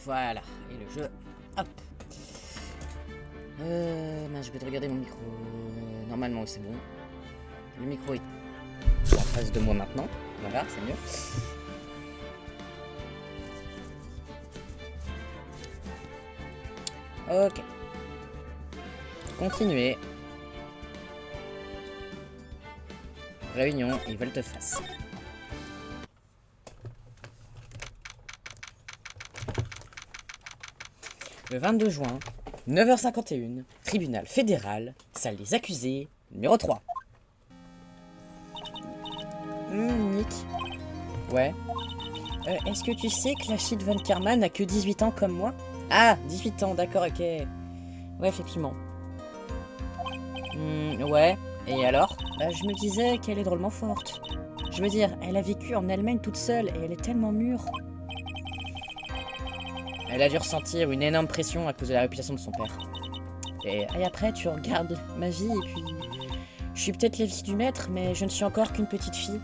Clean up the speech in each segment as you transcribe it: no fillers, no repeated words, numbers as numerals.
Voilà. Et le jeu. Hop. Je vais te regarder mon micro. Normalement, c'est bon. Le micro est en face de moi maintenant. Voilà, c'est mieux. Ok. Continuez. Réunion et volte-face. Le 22 juin, 9h51, tribunal fédéral, salle des accusés, numéro 3. Nick. Ouais. Est-ce que tu sais que Lachit Von Kerman n'a que 18 ans comme moi? Ah, 18 ans, d'accord, ok. Ouais, effectivement. Ouais. Et alors? Je me disais qu'elle est drôlement forte. Je veux dire, elle a vécu en Allemagne toute seule et elle est tellement mûre. Elle a dû ressentir une énorme pression à cause de la réputation de son père. Et après, tu regardes ma vie et puis... Je suis peut-être la fille du maître, mais je ne suis encore qu'une petite fille.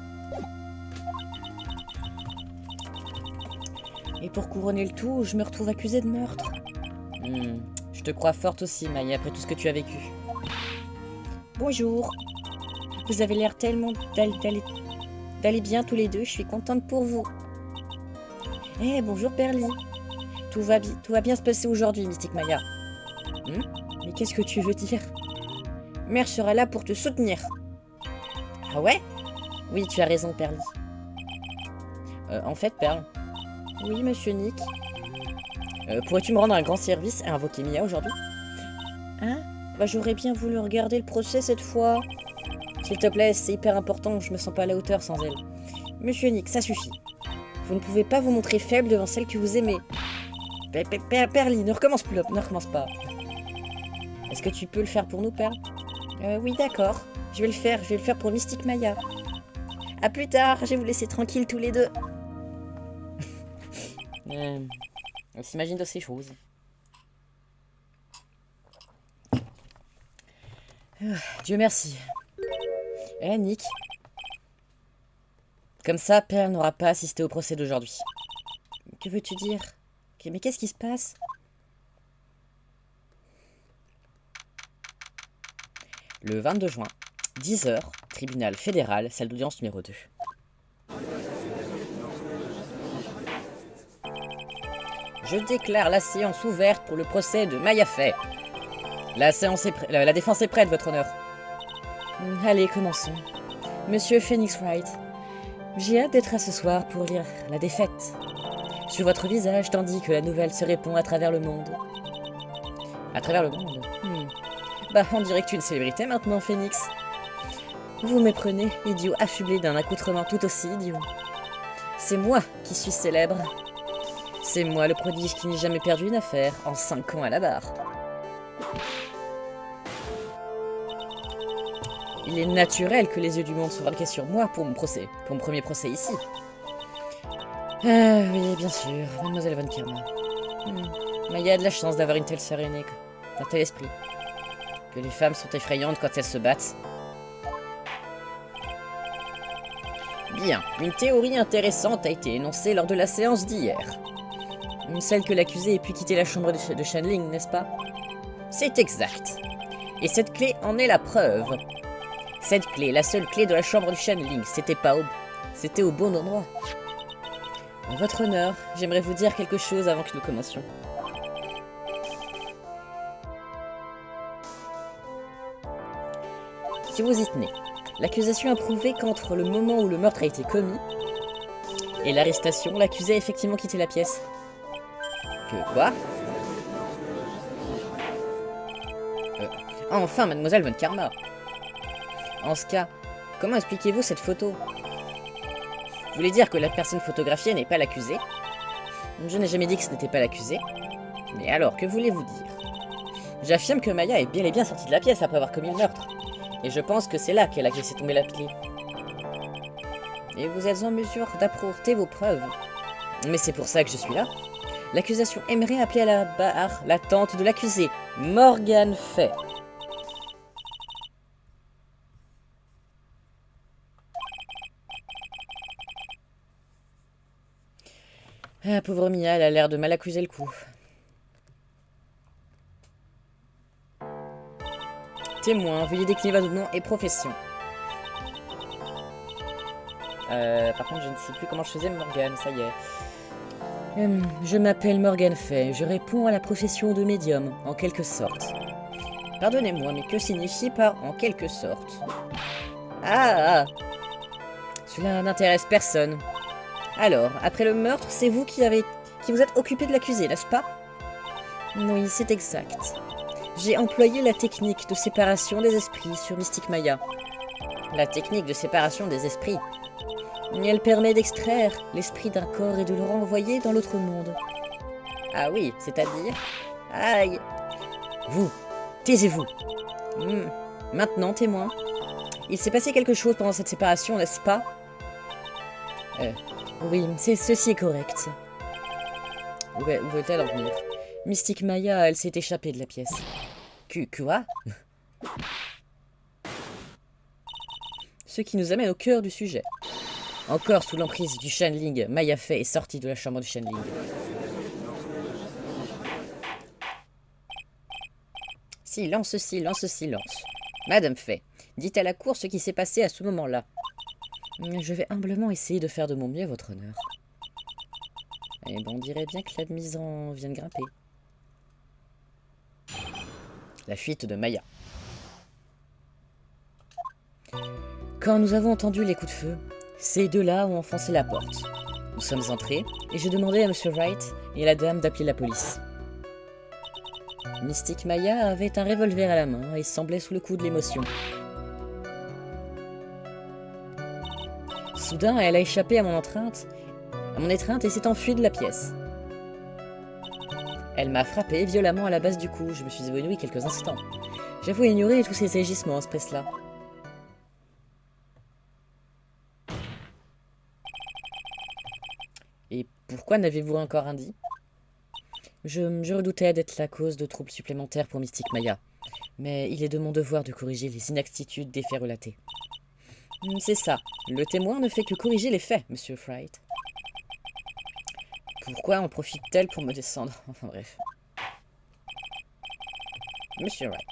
Et pour couronner le tout, je me retrouve accusée de meurtre. Je te crois forte aussi, Maya, après tout ce que tu as vécu. Bonjour. Vous avez l'air tellement d'aller bien tous les deux, je suis contente pour vous. Bonjour Perly. Tout va bien se passer aujourd'hui, Mystique Maya. Mais qu'est-ce que tu veux dire? Mère sera là pour te soutenir. Ah ouais? Oui, tu as raison, Perly. En fait, Perle. Oui, monsieur Nick. Pourrais-tu me rendre un grand service et invoquer Mia aujourd'hui? Hein? J'aurais bien voulu regarder le procès cette fois. S'il te plaît, c'est hyper important, je me sens pas à la hauteur sans elle. Monsieur Nick, ça suffit. Vous ne pouvez pas vous montrer faible devant celle que vous aimez. Perly, ne recommence pas. Est-ce que tu peux le faire pour nous, Perle? Oui, d'accord. Je vais le faire pour Mystique Maya. À plus tard, je vais vous laisser tranquille tous les deux. On s'imagine de ces choses. Dieu merci. Nick. Comme ça, Perle n'aura pas assisté au procès d'aujourd'hui. Que veux-tu dire? Mais qu'est-ce qui se passe? Le 22 juin, 10h, tribunal fédéral, salle d'audience numéro 2. Je déclare la séance ouverte pour le procès de Maya Fey. La défense est prête, votre honneur. Allez, commençons. Monsieur Phoenix Wright, j'ai hâte d'être là ce soir pour lire la défaite sur votre visage, tandis que la nouvelle se répand à travers le monde. À travers le monde? On dirait que tu es une célébrité maintenant, Phoenix. Vous méprenez, idiot affublé d'un accoutrement tout aussi idiot. C'est moi qui suis célèbre. C'est moi le prodige qui n'ai jamais perdu une affaire en 5 ans à la barre. Il est naturel que les yeux du monde soient braqués sur moi pour mon premier procès ici. Oui, bien sûr, mademoiselle Von Kerman. Maya a de la chance d'avoir une telle sœur aînée, un tel esprit. Que les femmes sont effrayantes quand elles se battent. Bien, une théorie intéressante a été énoncée lors de la séance d'hier. Celle que l'accusé ait pu quitter la chambre de Shanling, n'est-ce pas? C'est exact. Et cette clé en est la preuve. Cette clé, la seule clé de la chambre du Shanling, c'était au bon endroit. Votre honneur, j'aimerais vous dire quelque chose avant que nous commencions. Si vous y tenez, l'accusation a prouvé qu'entre le moment où le meurtre a été commis et l'arrestation, l'accusé a effectivement quitté la pièce. Que quoi? Enfin, mademoiselle Von Karma. En ce cas, comment expliquez-vous cette photo? Vous voulez dire que la personne photographiée n'est pas l'accusé? Je n'ai jamais dit que ce n'était pas l'accusé. Mais alors, que voulez-vous dire? J'affirme que Maya est bel et bien sortie de la pièce après avoir commis le meurtre. Et je pense que c'est là qu'elle a laissé tomber la clé. Et vous êtes en mesure d'apporter vos preuves. Mais c'est pour ça que je suis là. L'accusation aimerait appeler à la barre la tante de l'accusé, Morgan Fey. Ah, pauvre Mia, elle a l'air de mal accuser le coup. Témoin, veuillez décliner votre nom et profession. Par contre, je ne sais plus comment je faisais Morgane, ça y est. Je m'appelle Morgane Fay, je réponds à la profession de médium, en quelque sorte. Pardonnez-moi, mais que signifie par « en quelque sorte » ? Ah, cela n'intéresse personne. Alors, après le meurtre, c'est vous qui vous êtes occupé de l'accusé, n'est-ce pas? Oui, c'est exact. J'ai employé la technique de séparation des esprits sur Mystique Maya. La technique de séparation des esprits. Elle permet d'extraire l'esprit d'un corps et de le renvoyer dans l'autre monde. Ah oui, c'est-à-dire... Aïe. Vous, taisez-vous. Maintenant, témoin. Il s'est passé quelque chose pendant cette séparation, n'est-ce pas? Oui, ceci est correct. Où veut-elle en venir? Mystique Maya, elle s'est échappée de la pièce. Quoi? Ce qui nous amène au cœur du sujet. Encore sous l'emprise du Channeling, Maya Fey est sortie de la chambre du Channeling. Silence, silence, silence. Madame Fey, dites à la cour ce qui s'est passé à ce moment-là. Je vais humblement essayer de faire de mon mieux, votre honneur. Eh ben, on dirait bien que l'admisant vient de grimper. La fuite de Maya. Quand nous avons entendu les coups de feu, ces deux-là ont enfoncé la porte. Nous sommes entrés, et j'ai demandé à Monsieur Wright et à la dame d'appeler la police. Mystique Maya avait un revolver à la main et semblait sous le coup de l'émotion. Soudain, elle a échappé à mon étreinte et s'est enfuie de la pièce. Elle m'a frappé violemment à la base du cou. Je me suis évanouie quelques instants. J'avoue ignorer tous ces agissements, ce presse-là. Et pourquoi n'avez-vous encore rien dit? Je redoutais d'être la cause de troubles supplémentaires pour Mystique Maya. Mais il est de mon devoir de corriger les inexactitudes des faits relatés. C'est ça. Le témoin ne fait que corriger les faits, Monsieur Wright. Pourquoi en profite-t-elle pour me descendre? Enfin bref. Monsieur Wright,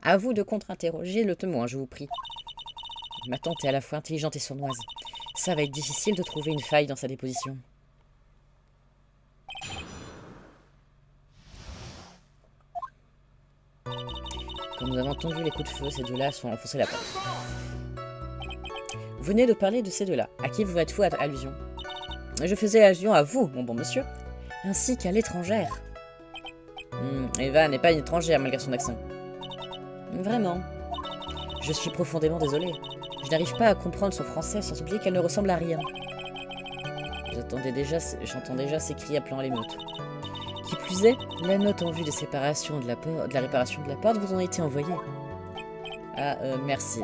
à vous de contre-interroger le témoin, je vous prie. Ma tante est à la fois intelligente et sournoise. Ça va être difficile de trouver une faille dans sa déposition. Quand nous avons entendu les coups de feu, ces deux-là sont enfoncés la porte. Vous venez de parler de ces deux-là. À qui vous faites-vous allusion? Je faisais allusion à vous, mon bon monsieur, ainsi qu'à l'étrangère. Eva n'est pas une étrangère, malgré son accent. Vraiment. Je suis profondément désolée. Je n'arrive pas à comprendre son français sans oublier qu'elle ne ressemble à rien. J'entends déjà ses cris appelant à l'émeute. Qui plus est, la note en vue de séparation de la réparation de la porte vous ont été envoyée. Ah, merci.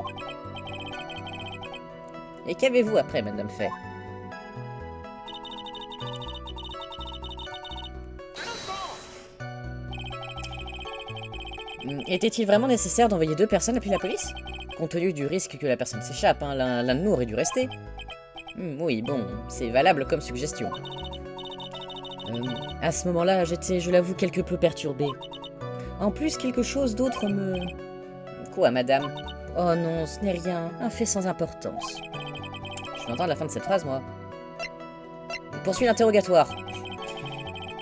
Et qu'avez-vous après, Madame Fay? Était-il vraiment nécessaire d'envoyer deux personnes appeler la police? Compte tenu du risque que la personne s'échappe, hein, l'un de nous aurait dû rester. Oui, bon, c'est valable comme suggestion. À ce moment-là, j'étais, je l'avoue, quelque peu perturbée. En plus, quelque chose d'autre me... Quoi, madame? Oh non, ce n'est rien, un fait sans importance. Je vais entendre la fin de cette phrase, moi. On poursuit l'interrogatoire.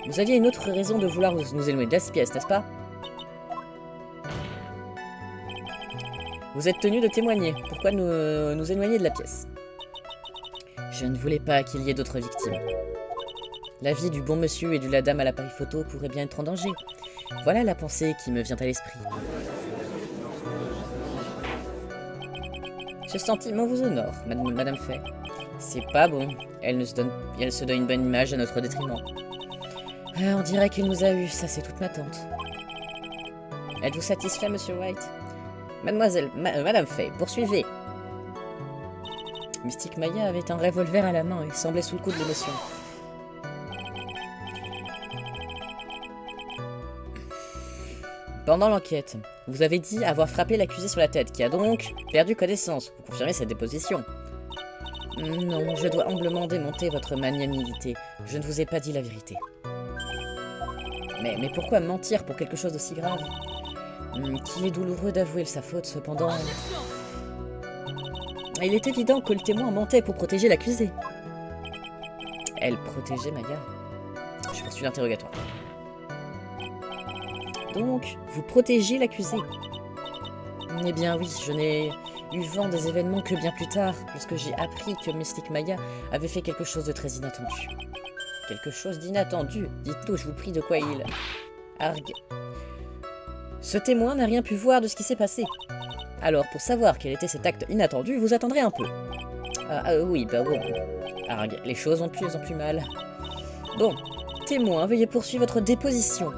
Vous aviez une autre raison de vouloir nous éloigner de la pièce, n'est-ce pas? Vous êtes tenu de témoigner. Pourquoi nous éloigner de la pièce? Je ne voulais pas qu'il y ait d'autres victimes. La vie du bon monsieur et de la dame à l'appareil photo pourrait bien être en danger. Voilà la pensée qui me vient à l'esprit. Ce sentiment vous honore, Madame Fay. C'est pas bon. Elle se donne une bonne image à notre détriment. On dirait qu'il nous a eu, ça c'est toute ma tante. Êtes-vous satisfait, Monsieur White? Madame Fay, poursuivez. Mystique Maya avait un revolver à la main et semblait sous le coup de l'émotion. Pendant l'enquête, vous avez dit avoir frappé l'accusé sur la tête, qui a donc perdu connaissance. Vous confirmez cette déposition? Non, je dois humblement démonter votre magnanimité. Je ne vous ai pas dit la vérité. Mais pourquoi mentir pour quelque chose d'aussi grave? Qu'il est douloureux d'avouer sa faute, cependant... Il est évident que le témoin mentait pour protéger l'accusé. Elle protégeait Maya. Je poursuis l'interrogatoire. Donc, vous protégez l'accusé? Eh bien oui, je n'ai eu vent des événements que bien plus tard, lorsque j'ai appris que Mystique Maya avait fait quelque chose de très inattendu. Quelque chose d'inattendu? Dites-nous, je vous prie, de quoi il... Argue. Ce témoin n'a rien pu voir de ce qui s'est passé. Alors, pour savoir quel était cet acte inattendu, vous attendrez un peu. Oui, bah bon. Argue, les choses vont de plus en plus mal. Bon, témoin, veuillez poursuivre votre déposition.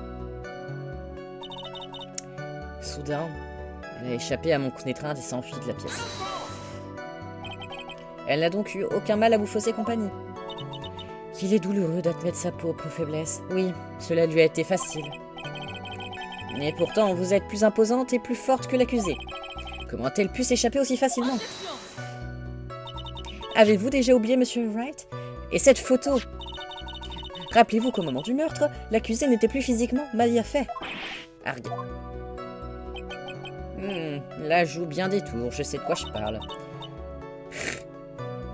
Soudain, elle a échappé à mon étreinte et s'est enfuie de la pièce. Elle n'a donc eu aucun mal à vous fausser compagnie. Il est douloureux d'admettre sa propre faiblesse. Oui, cela lui a été facile. Et pourtant, vous êtes plus imposante et plus forte que l'accusée. Comment a-t-elle pu s'échapper aussi facilement? Avez-vous déjà oublié, Monsieur Wright? Et cette photo? Rappelez-vous qu'au moment du meurtre, l'accusé n'était plus physiquement Maya Fey. Argue. Là, je joue bien des tours, je sais de quoi je parle.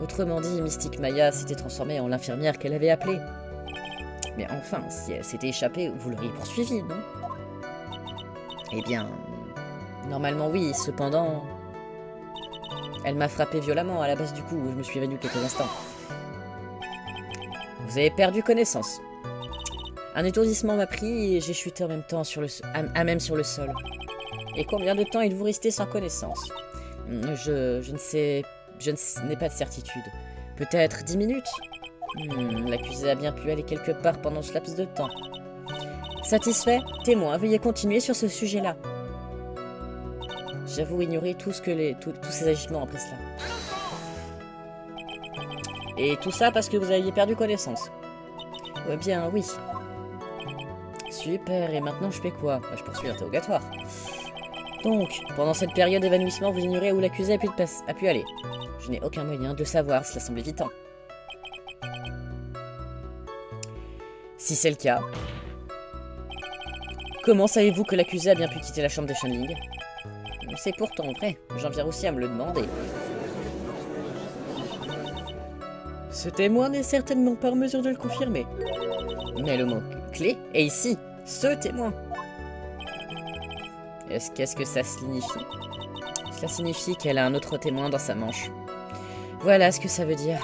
Autrement dit, Mystique Maya s'était transformée en l'infirmière qu'elle avait appelée. Mais enfin, si elle s'était échappée, vous l'auriez poursuivie, non? Eh bien, normalement oui, cependant... Elle m'a frappé violemment à la base du cou, où je me suis évanoui quelques instants. Vous avez perdu connaissance. Un étourdissement m'a pris et j'ai chuté en même temps sur le même sur le sol. Et combien de temps êtes-vous resté sans connaissance? Je ne sais... Je n'ai pas de certitude. Peut-être 10 minutes? L'accusé a bien pu aller quelque part pendant ce laps de temps. Satisfait? Témoin, veuillez continuer sur ce sujet-là. J'avoue ignorer tous ces agissements après cela. Et tout ça parce que vous aviez perdu connaissance. Eh bien, oui. Super, et maintenant je fais quoi? Je poursuis l'interrogatoire. Donc, pendant cette période d'évanouissement, vous ignorez où l'accusé a pu aller. Je n'ai aucun moyen de savoir, cela semble évident. Si c'est le cas, comment savez-vous que l'accusé a bien pu quitter la chambre de Shanling? C'est pourtant vrai, j'en viens aussi à me le demander. Ce témoin n'est certainement pas en mesure de le confirmer. Mais le mot-clé est ici, ce témoin. Qu'est-ce que ça signifie? Cela signifie qu'elle a un autre témoin dans sa manche. Voilà ce que ça veut dire.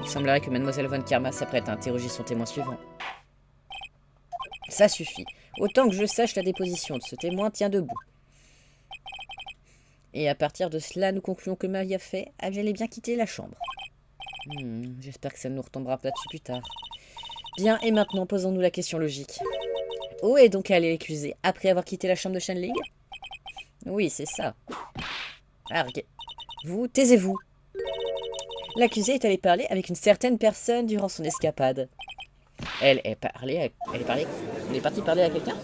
Il semblerait que Mademoiselle Von Karma s'apprête à interroger son témoin suivant. Ça suffit. Autant que je sache, la déposition de ce témoin tient debout. Et à partir de cela, nous concluons que Maya Fey a bel et bien quitté la chambre. J'espère que ça ne nous retombera pas dessus plus tard. Bien, et maintenant, posons-nous la question logique. Où est donc allée l'accusée après avoir quitté la chambre de Shanling? Oui, c'est ça. Argue. Vous, taisez-vous. L'accusée est allée parler avec une certaine personne durant son escapade. Elle est partie parler à quelqu'un?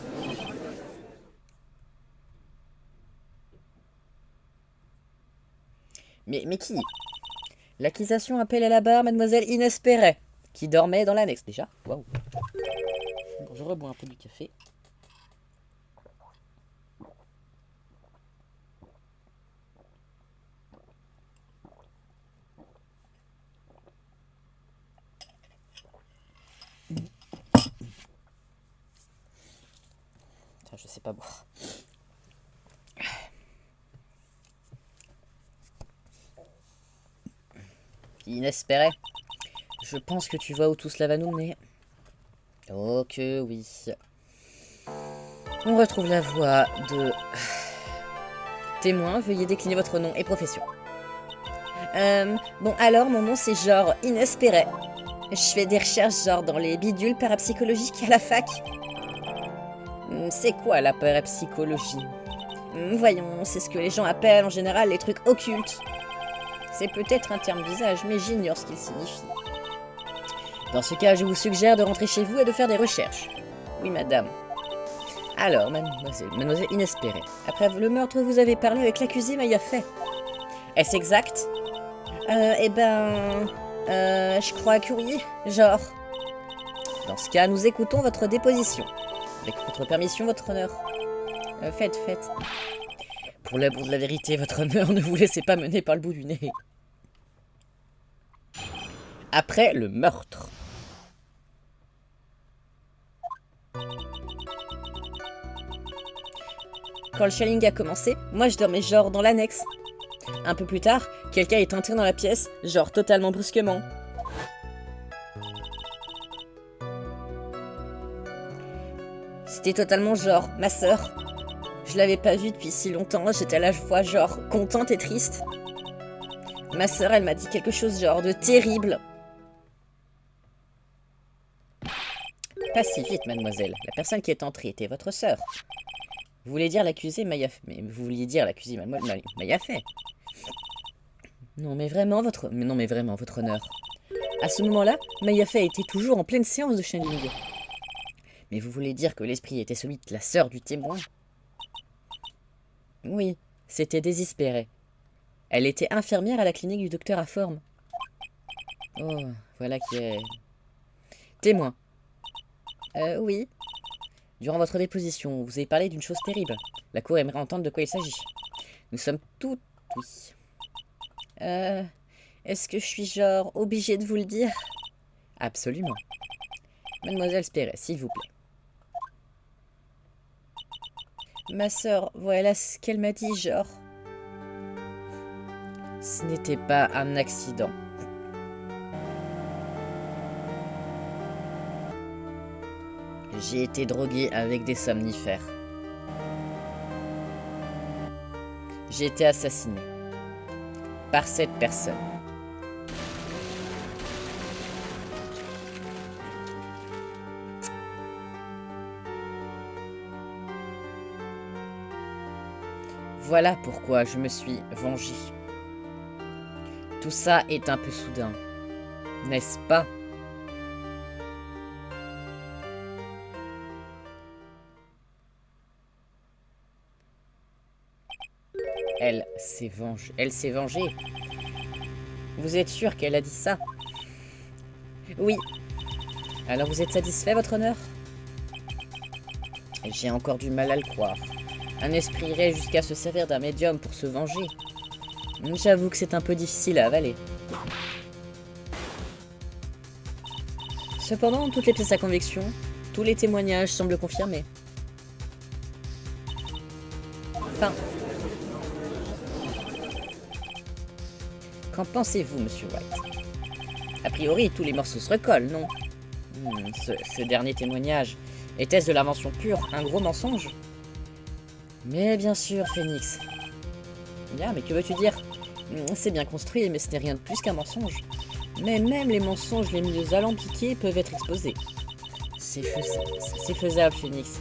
Mais qui? L'accusation appelle à la barre Mademoiselle Inès Perret, qui dormait dans l'annexe déjà. Waouh. Bon, je rebois un peu du café. Je sais pas boire. Inès Perret, je pense que tu vois où tout cela va nous mener. Oh que oui. On retrouve la voix de... Témoin, veuillez décliner votre nom et profession. Bon alors, mon nom c'est genre Inès Perret. Je fais des recherches genre dans les bidules parapsychologiques à la fac. C'est quoi la parapsychologie? Voyons, c'est ce que les gens appellent en général les trucs occultes. C'est peut-être un terme d'usage, mais j'ignore ce qu'il signifie. Dans ce cas, je vous suggère de rentrer chez vous et de faire des recherches. Oui, madame. Alors, mademoiselle Inès Perret, après le meurtre, vous avez parlé avec l'accusé Maya Fey. Est-ce exact? Je crois que oui, genre. Dans ce cas, nous écoutons votre déposition. Avec votre permission, votre honneur. Faites. Pour l'amour de la vérité, votre honneur, ne vous laissez pas mener par le bout du nez. Après le meurtre. Quand le challenge a commencé, moi je dormais genre dans l'annexe. Un peu plus tard, quelqu'un est entré dans la pièce, genre totalement brusquement. C'était totalement genre ma sœur. Je l'avais pas vue depuis si longtemps, j'étais à la fois genre contente et triste. Ma sœur, elle m'a dit quelque chose genre de terrible. Pas si vite, mademoiselle. La personne qui est entrée était votre sœur. Vous voulez dire l'accusé Maya... Mais vous vouliez dire l'accusé Maya fait. Non mais vraiment, votre honneur. À ce moment-là, Maya fait était toujours en pleine séance de channeling. Mais vous voulez dire que l'esprit était celui de la sœur du témoin? Oui, c'était désespéré. Elle était infirmière à la clinique du docteur Aforme. Oh, voilà qui est... Témoin. Oui. Durant votre déposition, vous avez parlé d'une chose terrible. La cour aimerait entendre de quoi il s'agit. Nous sommes toutes... Oui. Est-ce que je suis genre obligée de vous le dire? Absolument. Mademoiselle Spéret, s'il vous plaît. Ma sœur, voilà ce qu'elle m'a dit, genre. Ce n'était pas un accident. J'ai été drogué avec des somnifères. J'ai été assassiné. Par cette personne. Voilà pourquoi je me suis vengé. Tout ça est un peu soudain, n'est-ce pas? Elle s'est vengée. Vous êtes sûr qu'elle a dit ça? Oui. Alors vous êtes satisfait, votre honneur? J'ai encore du mal à le croire. Un esprit irait jusqu'à se servir d'un médium pour se venger. J'avoue que c'est un peu difficile à avaler. Cependant, toutes les pièces à conviction, tous les témoignages semblent confirmer. Enfin... Qu'en pensez-vous, monsieur White? A priori, tous les morceaux se recollent, non? Ce dernier témoignage, était-ce de l'invention pure, un gros mensonge? Mais bien sûr, Phoenix. Bien, mais que veux-tu dire? C'est bien construit, mais ce n'est rien de plus qu'un mensonge. Mais même les mensonges les mieux alambiqués peuvent être exposés. C'est faisable, Phoenix.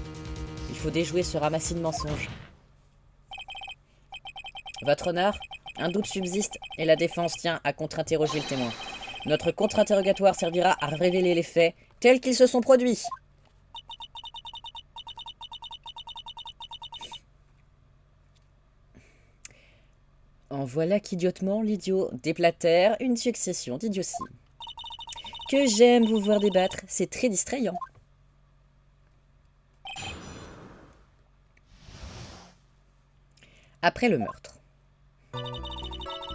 Il faut déjouer ce ramassis de mensonges. Votre honneur, un doute subsiste et la défense tient à contre-interroger le témoin. Notre contre-interrogatoire servira à révéler les faits tels qu'ils se sont produits. En voilà qu'idiotement l'idiot déblatère une succession d'idioties. Que j'aime vous voir débattre, c'est très distrayant. Après le meurtre.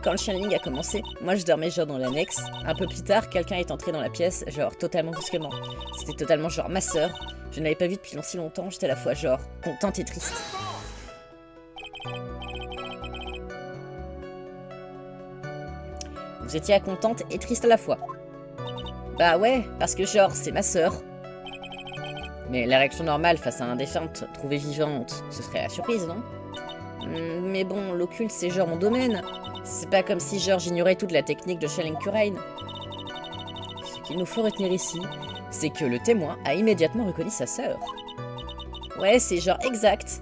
Quand le channeling a commencé, moi je dormais genre dans l'annexe. Un peu plus tard, quelqu'un est entré dans la pièce, genre totalement brusquement. C'était totalement genre ma sœur. Je ne l'avais pas vue depuis si longtemps, j'étais à la fois genre contente et triste. Vous étiez contente et triste à la fois. Bah ouais, parce que genre, c'est ma sœur. Mais la réaction normale face à un défunte trouvée vivante, ce serait la surprise, non? Mais bon, l'occulte c'est genre mon domaine. C'est pas comme si genre j'ignorais toute la technique de Shelling Curain. Ce qu'il nous faut retenir ici, c'est que le témoin a immédiatement reconnu sa sœur. Ouais, c'est genre exact.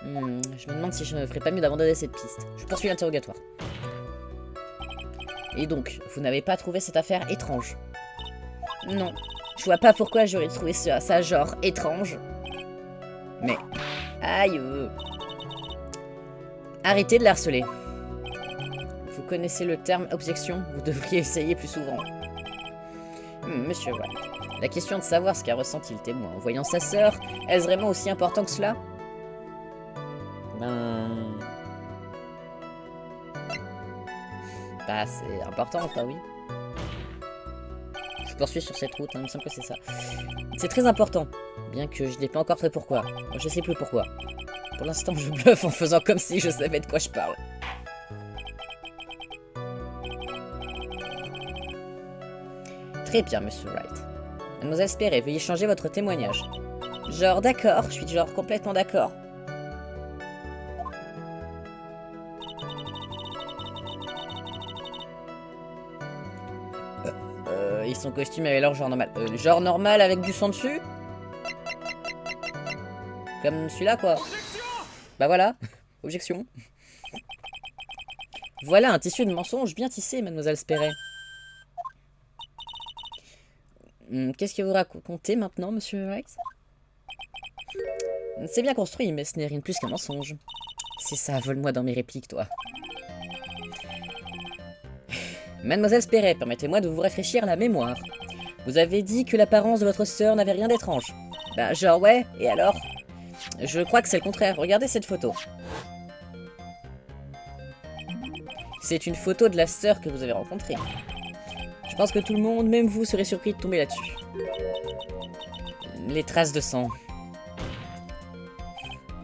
Je me demande si je ne ferais pas mieux d'abandonner cette piste. Je poursuis l'interrogatoire. Et donc, vous n'avez pas trouvé cette affaire étrange? Non, je vois pas pourquoi j'aurais trouvé ça genre étrange. Mais, aïe. Arrêtez de la harceler. Vous connaissez le terme objection, vous devriez essayer plus souvent. Monsieur White, la question de savoir ce qu'a ressenti le témoin en voyant sa sœur, est-ce vraiment aussi important que cela? Bah, c'est important, quoi, oui. Je poursuis sur cette route, hein, il me semble que c'est ça. C'est très important, bien que je n'ai pas encore fait pourquoi. Je sais plus pourquoi. Pour l'instant, je bluffe en faisant comme si je savais de quoi je parle. Très bien, Monsieur Wright. Mademoiselle Spéré, veuillez changer votre témoignage. Genre, d'accord, je suis genre complètement d'accord. Et son costume avait leur genre normal. Genre normal avec du sang dessus? Comme celui-là, quoi. Bah voilà. Objection. Voilà un tissu de mensonge bien tissé, Mademoiselle Spéré. Qu'est-ce que vous racontez maintenant, Monsieur Wright? C'est bien construit, mais ce n'est rien de plus qu'un mensonge. C'est ça, vole-moi dans mes répliques, toi. Mademoiselle Spéré, permettez-moi de vous rafraîchir la mémoire. Vous avez dit que l'apparence de votre sœur n'avait rien d'étrange. Bah genre ouais, et alors? Je crois que c'est le contraire, regardez cette photo. C'est une photo de la sœur que vous avez rencontrée. Je pense que tout le monde, même vous, serez surpris de tomber là-dessus. Les traces de sang.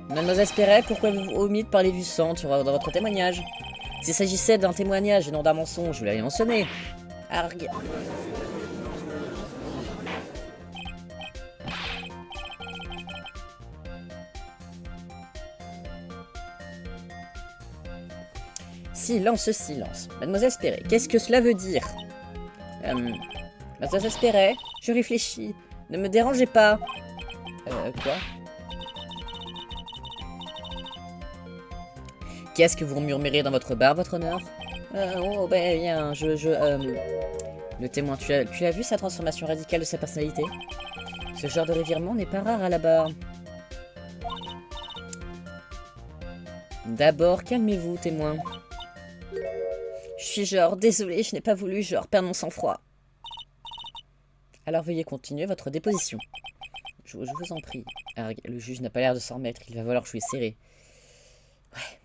Mademoiselle Spéré, pourquoi vous omettez de parler du sang dans votre témoignage? S'il s'agissait d'un témoignage et non d'un mensonge, vous l'avez mentionné. Arg. Silence, silence. Mademoiselle Spéré, qu'est-ce que cela veut dire? Mademoiselle Spéré, je réfléchis. Ne me dérangez pas. Quoi? Qu'est-ce que vous murmurez dans votre bar, votre honneur? Oh, ben bien, Le témoin, tu as vu sa transformation radicale de sa personnalité? Ce genre de revirement n'est pas rare à la barre. D'abord, calmez-vous, témoin. Je suis genre, désolé, je n'ai pas voulu, genre, perdre mon sang-froid. Alors veuillez continuer votre déposition. Je vous en prie. Arg, le juge n'a pas l'air de s'en remettre, il va falloir jouer serré. Ouais.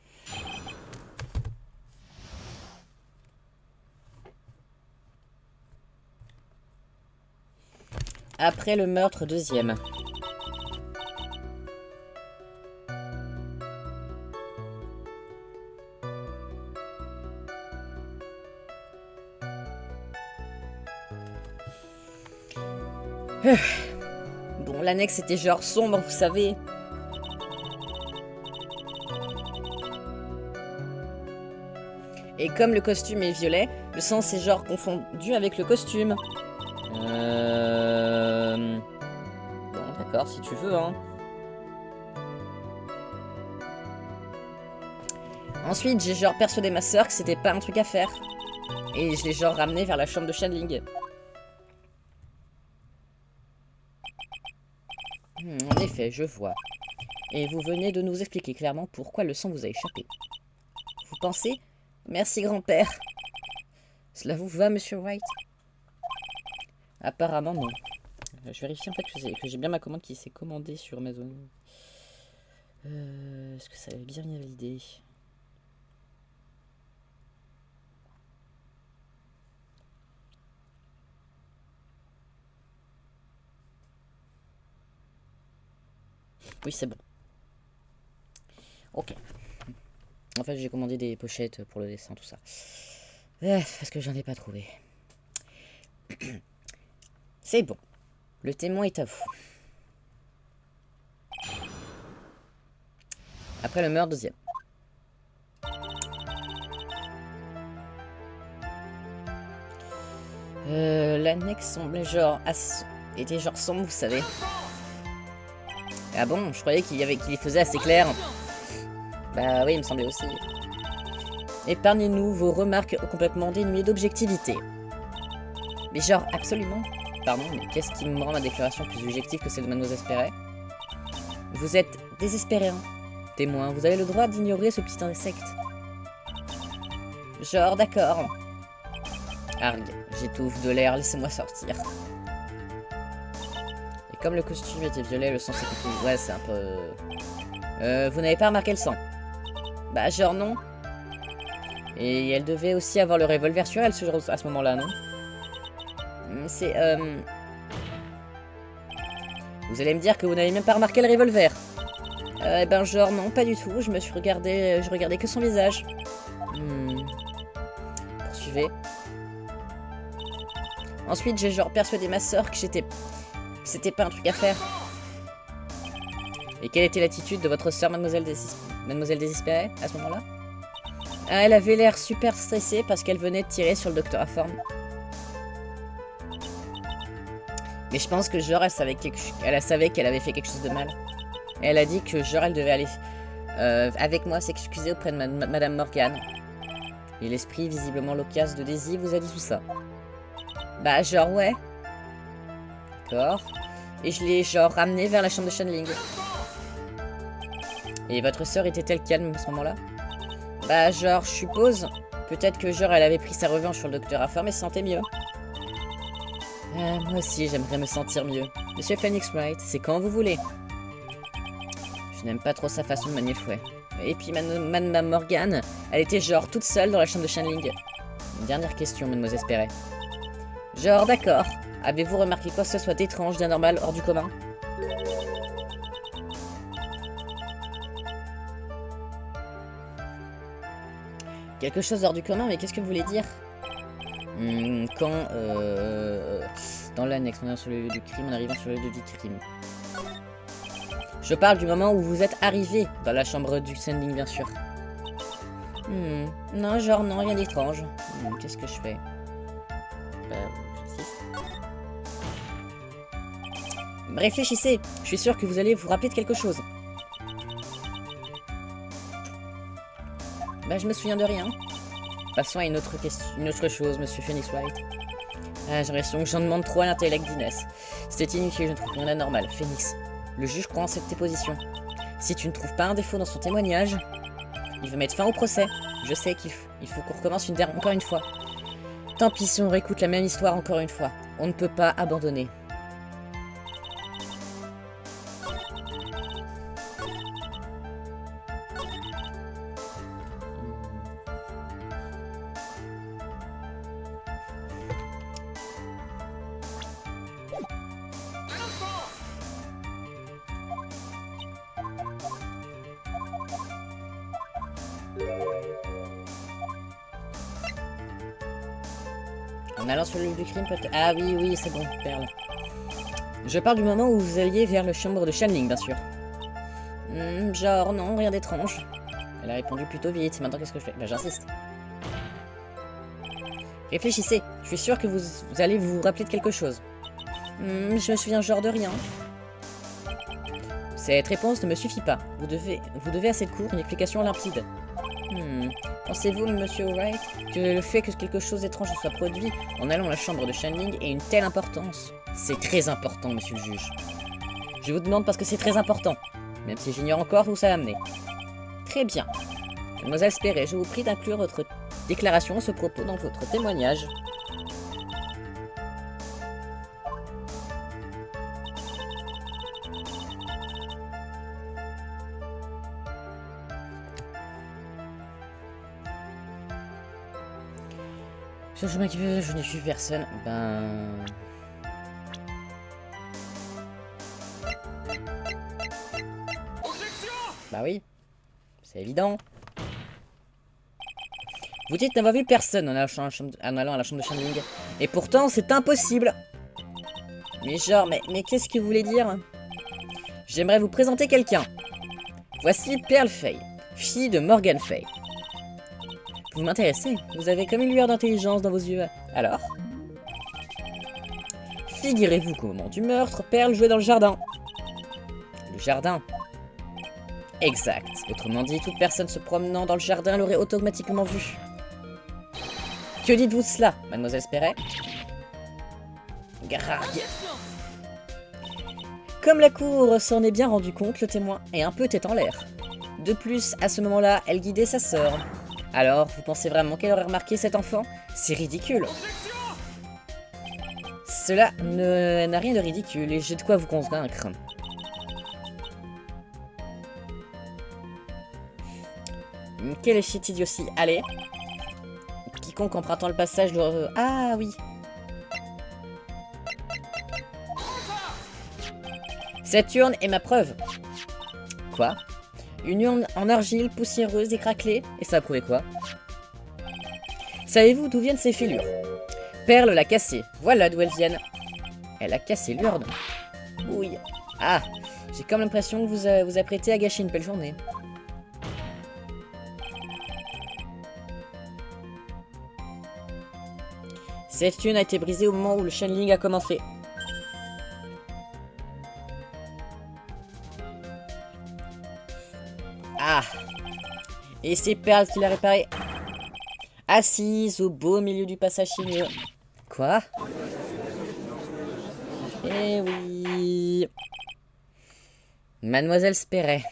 Après le meurtre deuxième. Bon, l'annexe était genre sombre, vous savez. Et comme le costume est violet, le sang s'est genre confondu avec le costume. Bon, d'accord, si tu veux, hein. Ensuite, j'ai genre persuadé ma sœur que c'était pas un truc à faire. Et je l'ai genre ramené vers la chambre de Chanling. En effet, je vois. Et vous venez de nous expliquer clairement pourquoi le sang vous a échappé. Vous pensez? Merci, grand-père. Cela vous va, Monsieur Wright? Apparemment, non. Je vérifie en fait que j'ai bien ma commande qui s'est commandée sur Amazon. Est-ce que ça avait bien validé? Oui, c'est bon. Ok. En fait, j'ai commandé des pochettes pour le dessin, tout ça. Parce que j'en ai pas trouvé. C'est bon. Le témoin est à vous. Après le meurtre deuxième. L'annexe semblait genre était genre sombre, vous savez. Ah bon, je croyais qu'il faisait assez clair. Bah oui, il me semblait aussi. Épargnez-nous vos remarques complètement dénuées d'objectivité. Mais genre, absolument. Pardon, mais qu'est-ce qui me rend ma déclaration plus objective que celle de Mademoiselle Spéré? Vous êtes désespéré, hein. Témoin, vous avez le droit d'ignorer ce petit insecte. Genre, d'accord. Arg, j'étouffe de l'air, laissez-moi sortir. comme le costume était violet, le sang s'est compris. Ouais, c'est un peu... vous n'avez pas remarqué le sang? Bah, genre non. Et elle devait aussi avoir le revolver sur elle à ce moment-là, non? C'est... Vous allez me dire que vous n'avez même pas remarqué le revolver. Ben genre non, pas du tout. Je regardais que son visage. Poursuivez. Ensuite, j'ai genre persuadé ma soeur que c'était pas un truc à faire. Et quelle était l'attitude de votre soeur, mademoiselle Désespérée, à ce moment-là? Elle avait l'air super stressée parce qu'elle venait de tirer sur le docteur Aform. Mais je pense que genre elle savait qu'elle avait fait quelque chose de mal. Et elle a dit que genre elle devait aller avec moi s'excuser auprès de Madame Morgan. Et l'esprit visiblement loquace de Daisy vous a dit tout ça. Bah genre ouais. D'accord. Et je l'ai genre ramenée vers la chambre de Shanling. Et votre sœur était-elle calme à ce moment-là? Bah genre je suppose. Peut-être que genre elle avait pris sa revanche sur le docteur Aform et se sentait mieux. Moi aussi, j'aimerais me sentir mieux. Monsieur Phoenix Wright, c'est quand vous voulez. Je n'aime pas trop sa façon de manier le fouet. Et puis, Madame Morgan, elle était genre toute seule dans la chambre de Shanling. Une dernière question, mademoiselle Perret. Genre, d'accord. Avez-vous remarqué quoi que ce soit d'étrange, d'anormal, hors du commun? Quelque chose hors du commun, mais qu'est-ce que vous voulez dire? Quand, dans l'annexe, on est sur le lieu du crime, en arrivant sur le lieu du crime. Je parle du moment où vous êtes arrivé dans la chambre du Sanding, bien sûr. Non, genre non, rien d'étrange. Qu'est-ce que je fais? Réfléchissez, je suis sûr que vous allez vous rappeler de quelque chose. Bah, je me souviens de rien. Passons à une autre chose, monsieur Phoenix Wright. J'ai l'impression que j'en demande trop à l'intellect d'Inès. C'est inutile, je ne trouve rien d'anormal. Phoenix, le juge croit en cette déposition. Si tu ne trouves pas un défaut dans son témoignage, il va mettre fin au procès. Je sais qu'il faut qu'on recommence encore une fois. Tant pis si on réécoute la même histoire encore une fois. On ne peut pas abandonner. En allant sur le lieu du crime, peut-être... Ah oui, c'est bon, Perle. Je parle du moment où vous alliez vers la chambre de Shanling, bien sûr. Genre, non, rien d'étrange. Elle a répondu plutôt vite. Maintenant, qu'est-ce que je fais? Bah, j'insiste. Réfléchissez. Je suis sûr que vous allez vous rappeler de quelque chose. Je me souviens genre de rien. Cette réponse ne me suffit pas. Vous devez à cette cour une explication limpide. Pensez-vous, monsieur Wright, que le fait que quelque chose d'étrange soit produit en allant à la chambre de Shanling ait une telle importance? C'est très important, monsieur le juge. Je vous demande parce que c'est très important, même si j'ignore encore où ça va amener. Très bien. Mademoiselle Perret, je vous prie d'inclure votre déclaration à ce propos dans votre témoignage. Je m'occupe, je n'ai vu personne. Bah oui, c'est évident. Vous dites n'avoir vu personne en allant à la chambre de Shanling. Et pourtant, c'est impossible. Mais genre, mais qu'est-ce que vous voulez dire? J'aimerais vous présenter quelqu'un. Voici Pearl Fay, fille de Morgan Fay. Vous m'intéressez? Vous avez comme une lueur d'intelligence dans vos yeux. Alors? Figurez-vous qu'au moment du meurtre, Pearl jouait dans le jardin. Le jardin? Exact. Autrement dit, toute personne se promenant dans le jardin l'aurait automatiquement vu. Que dites-vous de cela, mademoiselle Perret? Gargue. Comme la cour s'en est bien rendu compte, le témoin est un peu tête en l'air. De plus, à ce moment-là, elle guidait sa sœur. Alors, vous pensez vraiment qu'elle aurait remarqué cet enfant? C'est ridicule. Cela n'a rien de ridicule et j'ai de quoi vous convaincre. Quelle chiite idiotie. Allez. Quiconque empruntant le passage doit... Ah oui. Cette urne est ma preuve. Quoi? Une urne en argile, poussiéreuse et craquelée. Et ça a prouvé quoi? Savez-vous d'où viennent ces fêlures? Perle l'a cassée. Voilà d'où elles viennent. Elle a cassé l'urne. Oui. Ah, j'ai comme l'impression que vous vous apprêtez à gâcher une belle journée. Cette urne a été brisée au moment où le channeling a commencé. Ah. Et c'est Perle qui l'a réparée. Assise au beau milieu du passage sinueux. Quoi? Eh oui. Mademoiselle Spéret.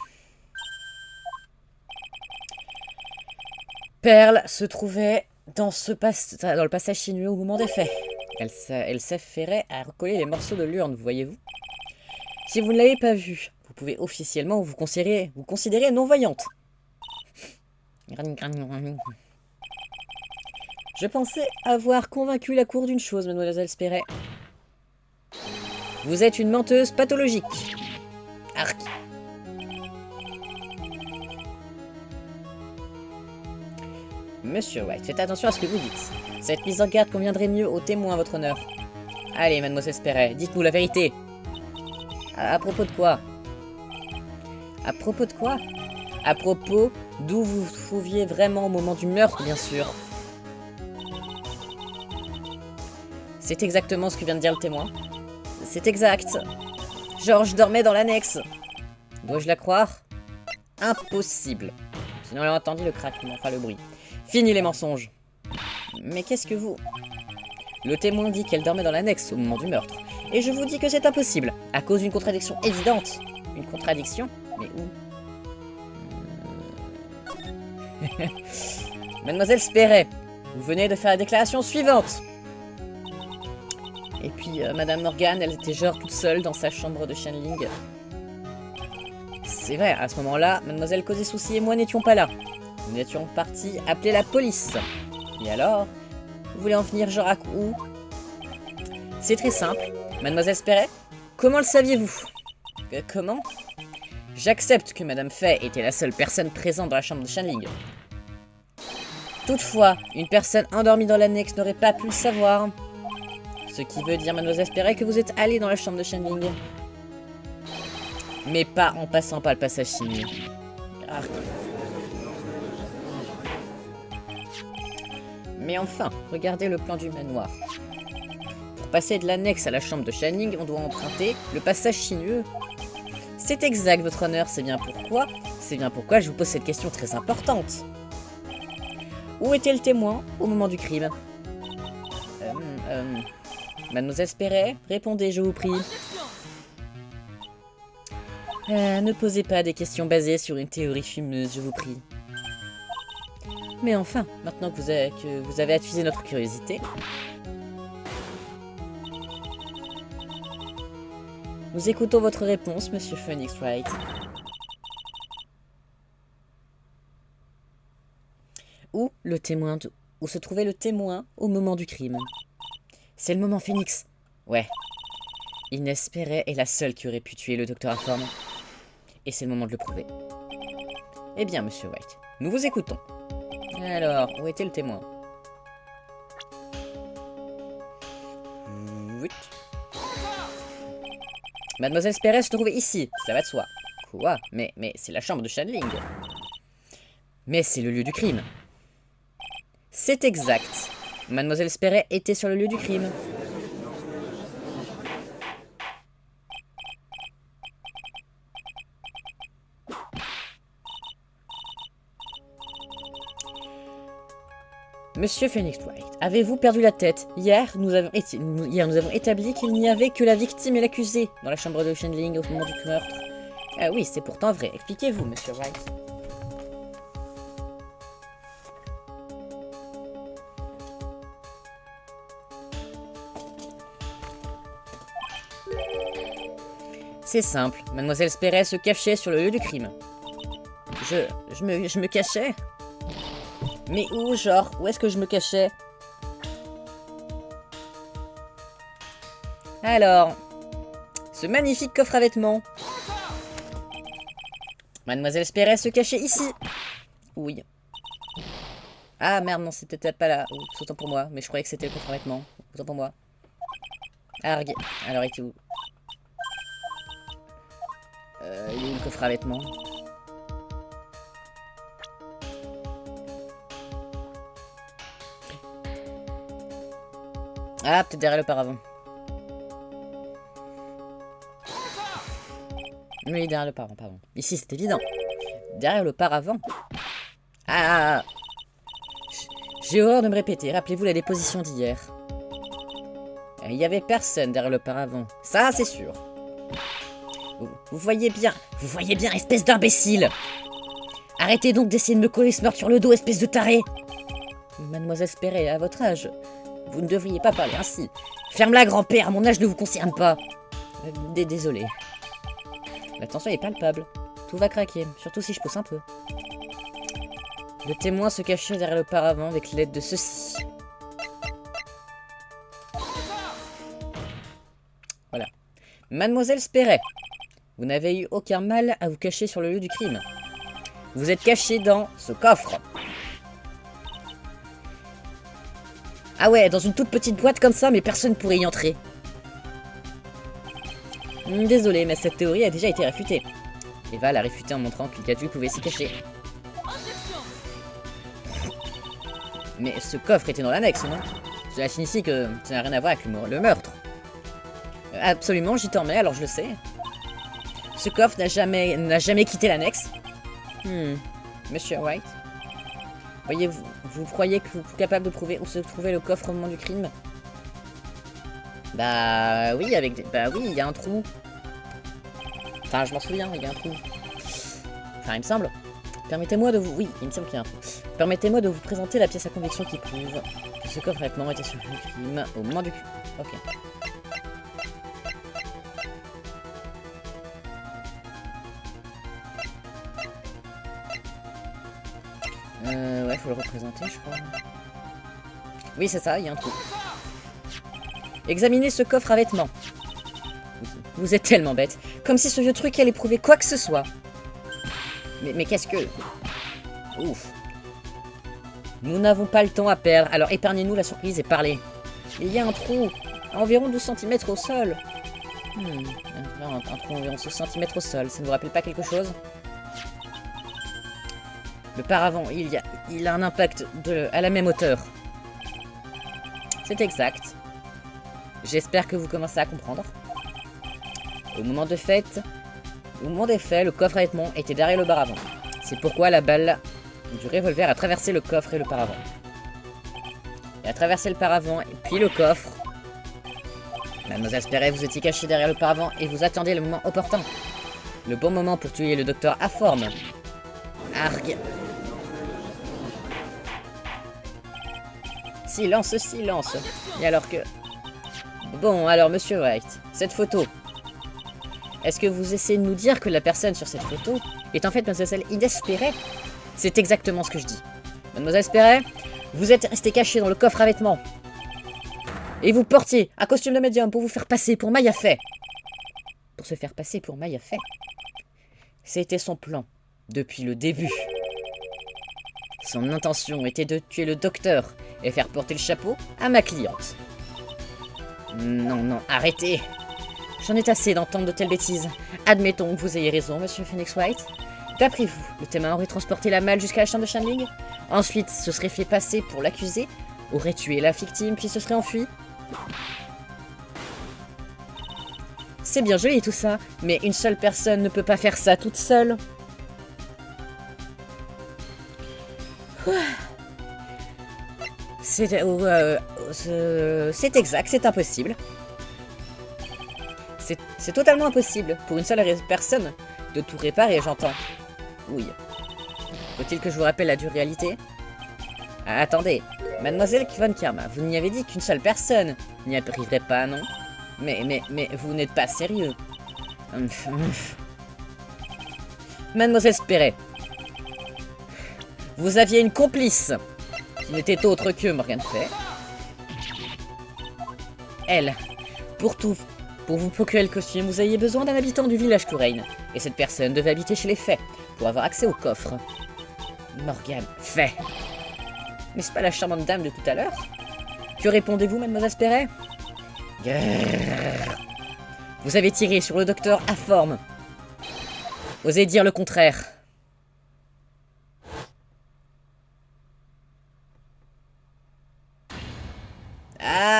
Perle se trouvait dans le passage sinueux au moment des faits. Elle s'affairait à recoller les morceaux de l'urne, voyez-vous. Si vous ne l'avez pas vue, vous pouvez officiellement vous considérer non-voyante. Je pensais avoir convaincu la cour d'une chose, mademoiselle Spéret. Vous êtes une menteuse pathologique. Arc. Monsieur White, faites attention à ce que vous dites. Cette mise en garde conviendrait mieux aux témoins, votre honneur. Allez, mademoiselle Spéret, dites-nous la vérité. À propos de quoi? À propos de quoi? À propos d'où vous vous trouviez vraiment au moment du meurtre, bien sûr. C'est exactement ce que vient de dire le témoin. C'est exact. Georges dormait dans l'annexe. Dois-je la croire? Impossible. Sinon elle a entendu le craquement, enfin le bruit. Fini les mensonges. Mais qu'est-ce que vous... Le témoin dit qu'elle dormait dans l'annexe au moment du meurtre. Et je vous dis que c'est impossible, à cause d'une contradiction évidente. Une contradiction? Mais où? Mademoiselle Spéret, vous venez de faire la déclaration suivante. Et puis, Madame Morgan, elle était genre toute seule dans sa chambre de channeling. C'est vrai, à ce moment-là, Mademoiselle Causé Souci et moi n'étions pas là. Nous étions partis appeler la police. Et alors, vous voulez en venir genre à où? C'est très simple. Mademoiselle Spéret, comment le saviez-vous? Comment? J'accepte que Madame Fay était la seule personne présente dans la chambre de channeling. Toutefois, une personne endormie dans l'annexe n'aurait pas pu le savoir. Ce qui veut dire, Mademoiselle Spéret, que vous êtes allée dans la chambre de channeling. Mais pas en passant par le passage sinueux. Ah. Mais enfin, regardez le plan du manoir. Pour passer de l'annexe à la chambre de channeling, on doit emprunter le passage sinueux. C'est exact, votre honneur, c'est bien pourquoi je vous pose cette question très importante. Où était le témoin au moment du crime? Mademoiselle Spéret, répondez, je vous prie. Ne posez pas des questions basées sur une théorie fumeuse, je vous prie. Mais enfin, maintenant que vous avez attisé notre curiosité, nous écoutons votre réponse, Monsieur Phoenix Wright. Où se trouvait le témoin au moment du crime? C'est le moment, Phoenix. Ouais. Inès Spéret est la seule qui aurait pu tuer le docteur Informe. Et c'est le moment de le prouver. Eh bien, Monsieur White, nous vous écoutons. Alors, où était le témoin? Oui. Mademoiselle Spéret se trouvait ici, ça va de soi. Quoi? Mais c'est la chambre de channeling. Mais c'est le lieu du crime. C'est exact. Mademoiselle Spéret était sur le lieu du crime. Monsieur Phoenix Wright, avez-vous perdu la tête? Hier, nous avons établi qu'il n'y avait que la victime et l'accusé dans la chambre de channeling au moment du meurtre. Ah oui, c'est pourtant vrai. Expliquez-vous, Monsieur Wright. C'est simple, Mademoiselle Spéret se cachait sur le lieu du crime. Je me cachais? Mais où, genre? Où est-ce que je me cachais? Alors, ce magnifique coffre à vêtements. Mademoiselle Spéret se cachait ici. Oui. Ah merde, non, c'était peut-être pas là. Oh, autant pour moi, mais je croyais que c'était le coffre à vêtements. Autant pour moi. Argue. Alors, il était où? Il est où le coffre à vêtements? Ah, peut-être derrière le paravent. Oui, derrière le paravent, pardon. Ici, c'est évident. Derrière le paravent. Ah! J'ai horreur de me répéter. Rappelez-vous la déposition d'hier. Il n'y avait personne derrière le paravent. Ça, c'est sûr. Vous voyez bien, espèce d'imbécile. Arrêtez donc d'essayer de me coller ce meurtre sur le dos, espèce de taré. Mademoiselle Spéret, à votre âge, vous ne devriez pas parler ainsi. Ferme-la, grand-père, mon âge ne vous concerne pas. Désolé. La tension est palpable. Tout va craquer, surtout si je pousse un peu. Le témoin se cachait derrière le paravent avec l'aide de ceci. Voilà. Mademoiselle Spéret, vous n'avez eu aucun mal à vous cacher sur le lieu du crime. Vous êtes caché dans ce coffre. Ah ouais, dans une toute petite boîte comme ça, mais personne ne pourrait y entrer. Désolé, mais cette théorie a déjà été réfutée. Eva l'a réfutée en montrant qu'une créature pouvait s'y cacher. Mais ce coffre était dans l'annexe, non? Cela signifie que ça n'a rien à voir avec le meurtre. Absolument, j'y t'en mets, alors je le sais. Ce coffre n'a jamais quitté l'annexe. Monsieur White. Voyez-vous, vous croyez que vous êtes capable de prouver où se trouvait le coffre au moment du crime? Bah oui, il y a un trou. Enfin, je m'en souviens, il y a un trou. Enfin, il me semble. Permettez-moi de vous... Oui, il me semble qu'il y a un trou. Permettez-moi de vous présenter la pièce à conviction qui prouve que ce coffre avec maman était sur le crime au moment du crime. Ok. Ouais, faut le représenter, je crois. Oui, c'est ça, il y a un trou. Examinez ce coffre à vêtements. Vous êtes tellement bête. Comme si ce vieux truc allait prouver quoi que ce soit. Mais qu'est-ce que... Ouf. Nous n'avons pas le temps à perdre, alors épargnez-nous la surprise et parlez. Il y a un trou, à environ 12 cm au sol. Un trou environ 12 cm au sol, ça ne vous rappelle pas quelque chose? Le paravent, il a un impact à la même hauteur. C'est exact. J'espère que vous commencez à comprendre. Au moment des faits, le coffre à vêtements était derrière le paravent. C'est pourquoi la balle du revolver a traversé le coffre et le paravent. Et a traversé le paravent et puis le coffre. Mademoiselle Spéret, vous étiez caché derrière le paravent et vous attendiez le moment opportun. Le bon moment pour tuer le docteur Aforme. Argue. Silence, silence. Et alors que... Bon, alors, monsieur White, cette photo. Est-ce que vous essayez de nous dire que la personne sur cette photo est en fait Mademoiselle Inès Spéret? C'est exactement ce que je dis. Mademoiselle Spéret, vous êtes restée cachée dans le coffre à vêtements. Et vous portiez un costume de médium pour vous faire passer pour Maya Fey. Pour se faire passer pour Maya Fey. C'était son plan, depuis le début. Son intention était de tuer le docteur et faire porter le chapeau à ma cliente. Non, arrêtez. J'en ai assez d'entendre de telles bêtises. Admettons que vous ayez raison, monsieur Phoenix White. D'après vous, le témoin aurait transporté la malle jusqu'à la chambre de Chanling. Ensuite, se serait fait passer pour l'accusé, aurait tué la victime, puis se serait enfui. C'est bien joli tout ça, mais une seule personne ne peut pas faire ça toute seule. C'est exact, c'est impossible. C'est totalement impossible pour une seule personne de tout réparer, j'entends. Oui. Faut-il que je vous rappelle la dure réalité? Ah, attendez, Mademoiselle Von Karma, vous n'y avez dit qu'une seule personne n'y arriverait pas, non? Mais vous n'êtes pas sérieux. Mademoiselle Spéret, vous aviez une complice qui n'était autre que Morgan Fay. Elle, pour vous procurer le costume, vous aviez besoin d'un habitant du village Touraine. Et cette personne devait habiter chez les Fay pour avoir accès au coffre. Morgan Fay. Mais c'est pas la charmante dame de tout à l'heure? Que répondez-vous, mademoiselle Spéret? Vous avez tiré sur le docteur Aforme. Osez dire le contraire. Ah!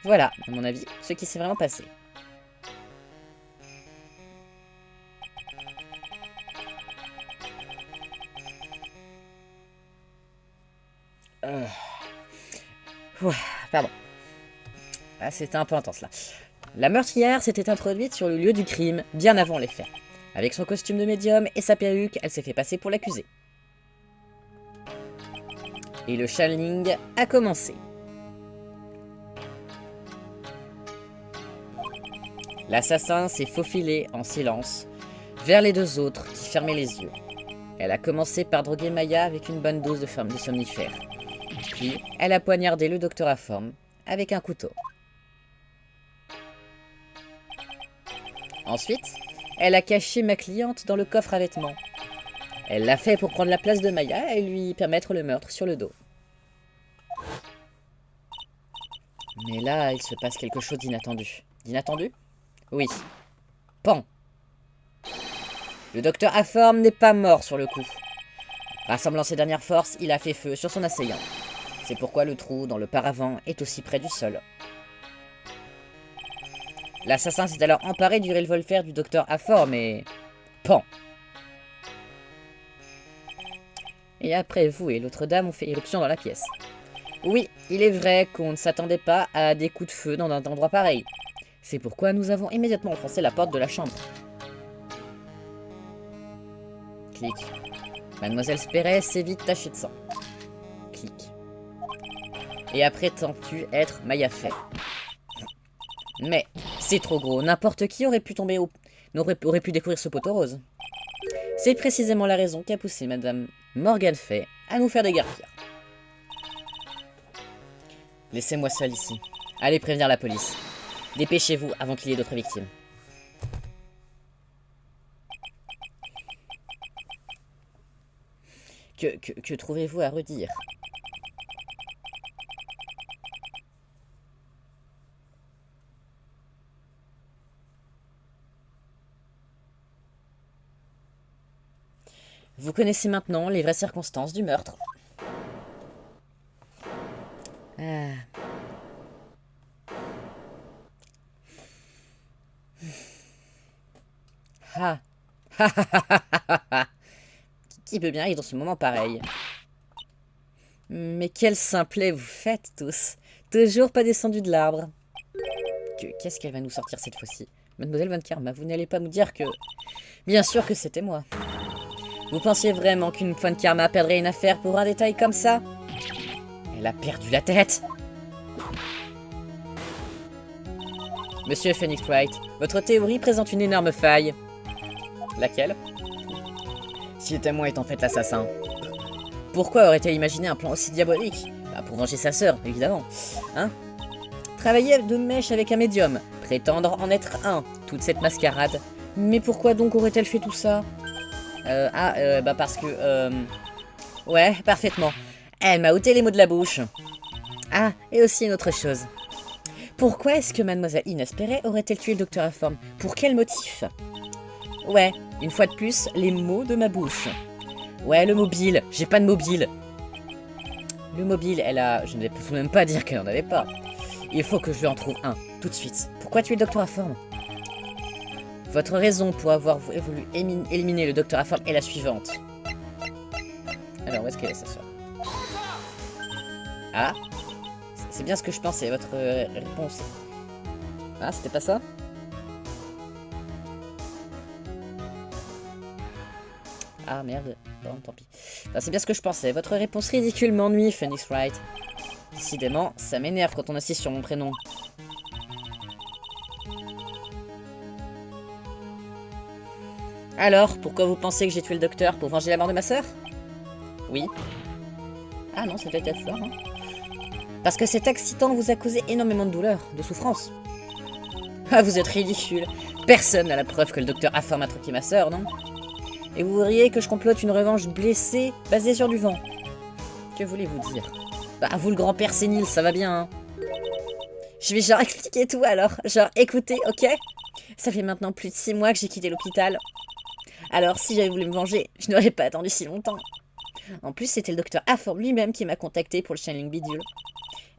Voilà, à mon avis, ce qui s'est vraiment passé. Ouah, pardon. Ah, c'était un peu intense là. La meurtrière s'était introduite sur le lieu du crime bien avant les faits. Avec son costume de médium et sa perruque, elle s'est fait passer pour l'accusée. Et le channeling a commencé. L'assassin s'est faufilé en silence vers les deux autres qui fermaient les yeux. Elle a commencé par droguer Maya avec une bonne dose de somnifère. Puis, elle a poignardé le docteur Aforme avec un couteau. Ensuite, elle a caché ma cliente dans le coffre à vêtements. Elle l'a fait pour prendre la place de Maya et lui permettre le meurtre sur le dos. Mais là, il se passe quelque chose d'inattendu. D'inattendu? Oui. Pan. Le docteur Aforme n'est pas mort sur le coup. Rassemblant ses dernières forces, il a fait feu sur son assaillant. C'est pourquoi le trou dans le paravent est aussi près du sol. L'assassin s'est alors emparé du revolver du docteur Aforme et... Pan. Et après, vous et l'autre dame ont fait irruption dans la pièce. Oui, il est vrai qu'on ne s'attendait pas à des coups de feu dans un endroit pareil. C'est pourquoi nous avons immédiatement enfoncé la porte de la chambre. Clic. Mademoiselle Spéret s'est vite tachée de sang. Clic. Et après prétendu être Maya Fay. Mais c'est trop gros. N'importe qui aurait pu tomber aurait pu découvrir ce poteau rose. C'est précisément la raison qui a poussé Madame Morgan Fay à nous faire déguerpir. Laissez-moi seul ici. Allez prévenir la police. Dépêchez-vous avant qu'il y ait d'autres victimes. Que trouvez-vous à redire? Vous connaissez maintenant les vraies circonstances du meurtre. Ah. Ah. Qui peut bien rire dans ce moment pareil? Mais quel simplet vous faites tous. Toujours pas descendu de l'arbre. Qu'est-ce qu'elle va nous sortir cette fois-ci? Mademoiselle Von Karma, vous n'allez pas nous dire que... Bien sûr que c'était moi. Vous pensiez vraiment qu'une Von Karma perdrait une affaire pour un détail comme ça? Elle a perdu la tête. Monsieur Phoenix Wright, votre théorie présente une énorme faille. Laquelle? Si le témoin est en fait l'assassin. Pourquoi aurait-elle imaginé un plan aussi diabolique? Bah, pour venger sa sœur, évidemment. Hein? Travailler de mèche avec un médium, prétendre en être un, toute cette mascarade. Mais pourquoi donc aurait-elle fait tout ça? Bah parce que... Ouais, parfaitement. Elle m'a ôté les mots de la bouche. Ah, et aussi une autre chose. Pourquoi est-ce que Mademoiselle Inespérée aurait-elle tué le docteur Aforme? Pour quel motif? Ouais, une fois de plus, les mots de ma bouche. Ouais, le mobile. J'ai pas de mobile. Le mobile, elle a... Je ne peux même pas dire qu'elle n'en avait pas. Il faut que je lui en trouve un, tout de suite. Pourquoi tuer le docteur Aforme? Votre raison pour avoir voulu éliminer le docteur Aforme est la suivante. Alors, où est-ce qu'elle est, sa soeur? Ah, c'est bien ce que je pensais, votre réponse. Ah, c'était pas ça? Ah, merde. Bon, tant pis. C'est bien ce que je pensais. Votre réponse ridicule m'ennuie, Phoenix Wright. Décidément, ça m'énerve quand on insiste sur mon prénom. Alors, pourquoi vous pensez que j'ai tué le docteur? Pour venger la mort de ma sœur? Oui. Ah non, c'était peut-être fleur, hein. Parce que cet accident vous a causé énormément de douleur, de souffrance. Ah, vous êtes ridicule. Personne n'a la preuve que le docteur Hathorn a truqué ma sœur, non? Et vous voudriez que je complote une revanche blessée, basée sur du vent? Que voulez-vous dire? Bah, vous le grand-père sénile, ça va bien, hein. Je vais genre expliquer tout alors. Genre, écoutez, ok? Ça fait maintenant plus de 6 mois que j'ai quitté l'hôpital. Alors, si j'avais voulu me venger, je n'aurais pas attendu si longtemps. En plus, c'était le docteur Hathorn lui-même qui m'a contacté pour le channeling bidule.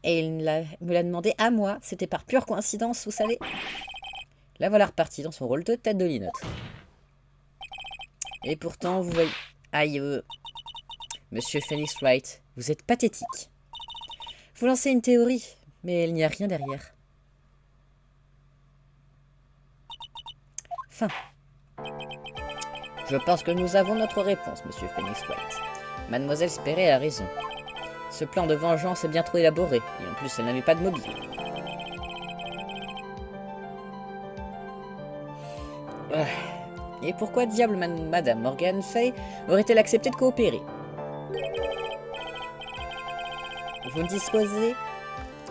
Et il me l'a demandé à moi. C'était par pure coïncidence, vous savez. La voilà repartie dans son rôle de tête de linotte. Et pourtant, vous voyez... Aïe, Monsieur Phoenix Wright, vous êtes pathétique. Vous lancez une théorie, mais il n'y a rien derrière. Fin. Je pense que nous avons notre réponse, Monsieur Phoenix Wright. Mademoiselle Sperry a raison. Ce plan de vengeance est bien trop élaboré, et en plus elle n'avait pas de mobile. Et pourquoi diable Madame Morgan Fay aurait-elle accepté de coopérer? Vous ne disposez,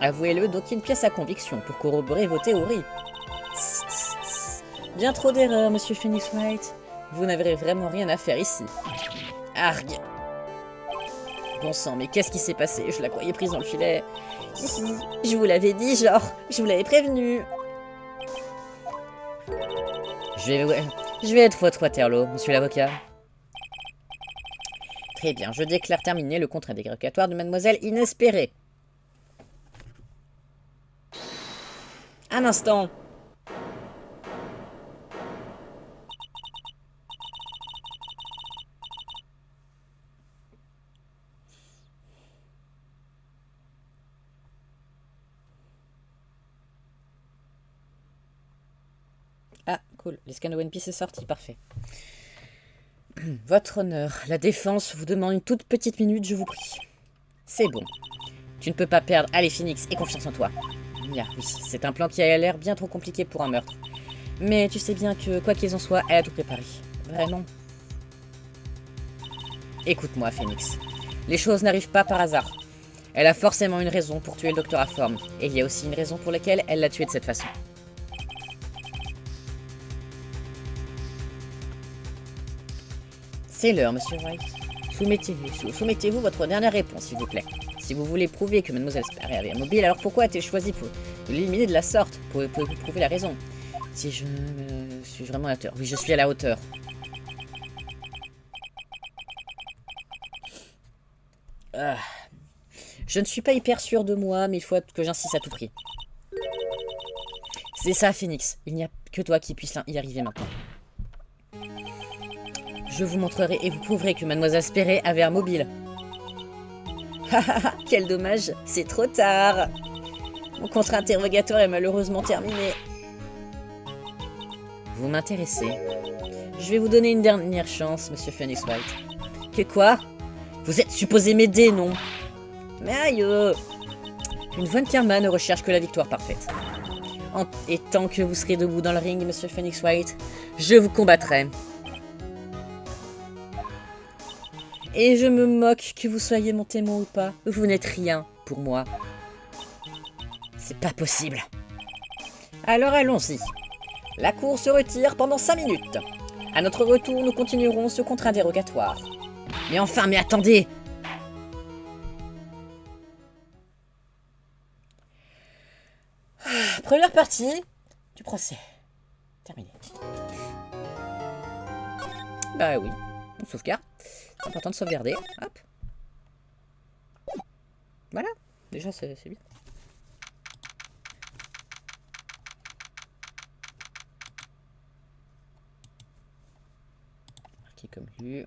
avouez-le, d'aucune pièce à conviction pour corroborer vos théories. Tss, tss, tss. Bien trop d'erreurs, Monsieur Phoenix Wright. Vous n'avez vraiment rien à faire ici. Argue. Bon sang, mais qu'est-ce qui s'est passé? Je la croyais prise dans le filet. Hihi, je vous l'avais dit, genre, je vous l'avais prévenu. Je vais être votre Waterloo, monsieur l'avocat. Très bien, je déclare terminé le contrat dérogatoire de mademoiselle Inespérée. Un instant. Ah, cool. Les scans de One Piece est sorti, parfait. Votre honneur, la défense vous demande une toute petite minute, je vous prie. C'est bon. Tu ne peux pas perdre. Allez, Phoenix, aie confiance en toi. Yeah, oui, c'est un plan qui a l'air bien trop compliqué pour un meurtre. Mais tu sais bien que, quoi qu'il en soit, elle a tout préparé. Vraiment. Écoute-moi, Phoenix. Les choses n'arrivent pas par hasard. Elle a forcément une raison pour tuer le docteur Hathorn. Et il y a aussi une raison pour laquelle elle l'a tué de cette façon. C'est l'heure, monsieur Wright. Soumettez-vous votre dernière réponse, s'il vous plaît. Si vous voulez prouver que mademoiselle Sperry avait un mobile, alors pourquoi a-t-elle choisi pour l'éliminer de la sorte? Pouvez-vous prouver la raison? Si je suis vraiment à la hauteur. Oui, je suis à la hauteur. Ah. Je ne suis pas hyper sûr de moi, mais il faut que j'insiste à tout prix. C'est ça, Phoenix. Il n'y a que toi qui puisse y arriver maintenant. Je vous montrerai et vous prouverez que mademoiselle Sperry avait un mobile. Hahaha, quel dommage, c'est trop tard. Mon contre-interrogatoire est malheureusement terminé. Vous m'intéressez. Je vais vous donner une dernière chance, monsieur Phoenix Wright. Que quoi? Vous êtes supposé m'aider, non? Mais aïe! Une Von Karma ne recherche que la victoire parfaite. Et tant que vous serez debout dans le ring, monsieur Phoenix Wright, je vous combattrai. Et je me moque que vous soyez mon témoin ou pas. Vous n'êtes rien pour moi. C'est pas possible. Alors allons-y. La cour se retire pendant 5 minutes. À notre retour, nous continuerons ce contrat dérogatoire. Mais enfin, mais attendez! Première partie du procès. Terminé. Bah oui, on sauvegarde. C'est important de sauvegarder. Hop. Voilà. Déjà, c'est bien. Marqué comme lu.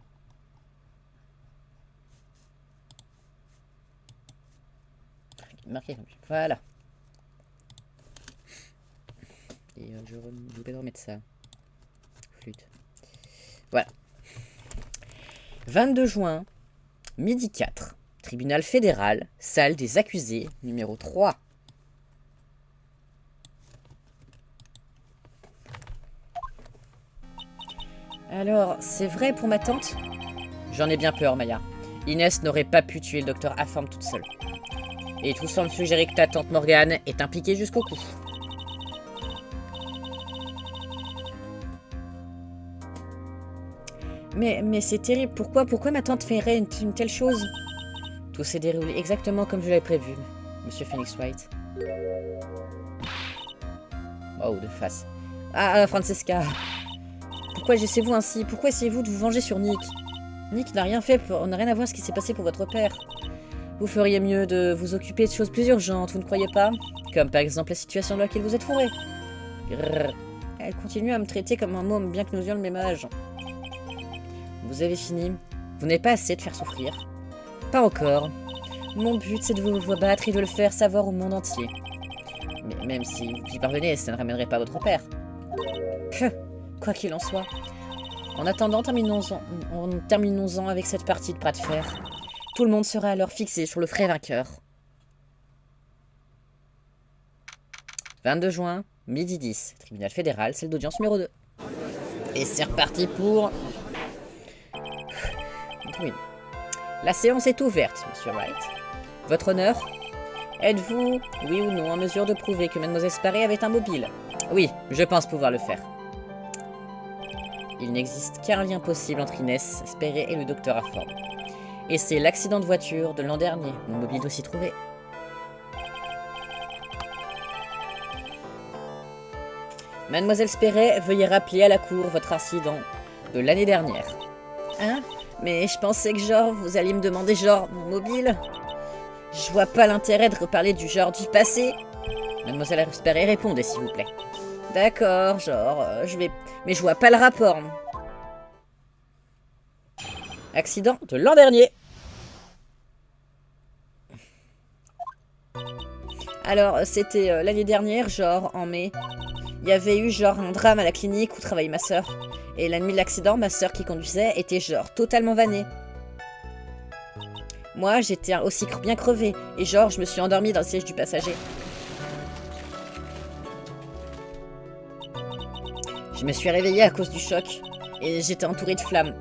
Marqué comme lu. Voilà. Et je vais remettre ça. Flûte. Voilà. 22 juin, midi 4. Tribunal fédéral, salle des accusés, numéro 3. Alors, c'est vrai pour ma tante? J'en ai bien peur, Maya. Inès n'aurait pas pu tuer le docteur Aform toute seule. Et tout semble suggérer que ta tante Morgane est impliquée jusqu'au cou. Mais c'est terrible. Pourquoi ma tante ferait une telle chose? Tout s'est déroulé exactement comme je l'avais prévu, monsieur Phoenix Wright. Oh, de face. Ah, Francesca. Pourquoi agissez-vous ainsi? Pourquoi essayez-vous de vous venger sur Nick? Nick n'a rien fait, on n'a rien à voir ce qui s'est passé pour votre père. Vous feriez mieux de vous occuper de choses plus urgentes, vous ne croyez pas? Comme par exemple la situation dans laquelle vous êtes fourré. Grrr. Elle continue à me traiter comme un môme, bien que nous ayons le même âge. Vous avez fini. Vous n'avez pas assez de faire souffrir. Pas encore. Mon but, c'est de vous battre et de le faire savoir au monde entier. Mais même si vous y parvenez, ça ne ramènerait pas votre père. Quoi qu'il en soit. En attendant, terminons-en avec cette partie de bras de fer. Tout le monde sera alors fixé sur le vrai vainqueur. 22 juin, midi 10. Tribunal fédéral, salle d'audience numéro 2. Et c'est reparti pour... Oui. La séance est ouverte, monsieur Wright. Votre honneur? Êtes-vous, oui ou non, en mesure de prouver que Mademoiselle Sparey avait un mobile? Oui, je pense pouvoir le faire. Il n'existe qu'un lien possible entre Inès Sparey et le docteur Aform. Et c'est l'accident de voiture de l'an dernier. Mon mobile doit s'y trouver. Mademoiselle Sparey, veuillez rappeler à la cour votre accident de l'année dernière. Hein? Mais je pensais que genre, vous alliez me demander genre, mon mobile? Je vois pas l'intérêt de reparler du genre du passé. Mademoiselle Sparey, répondez s'il vous plaît. D'accord, genre, je vais... Mais je vois pas le rapport. Accident de l'an dernier. Alors, c'était l'année dernière, genre, en mai. Il y avait eu, genre, un drame à la clinique où travaillait ma sœur. Et la nuit de l'accident, ma sœur qui conduisait était, genre, totalement vannée. Moi, j'étais aussi bien crevée. Et genre, je me suis endormie dans le siège du passager. Je me suis réveillée à cause du choc. Et j'étais entourée de flammes.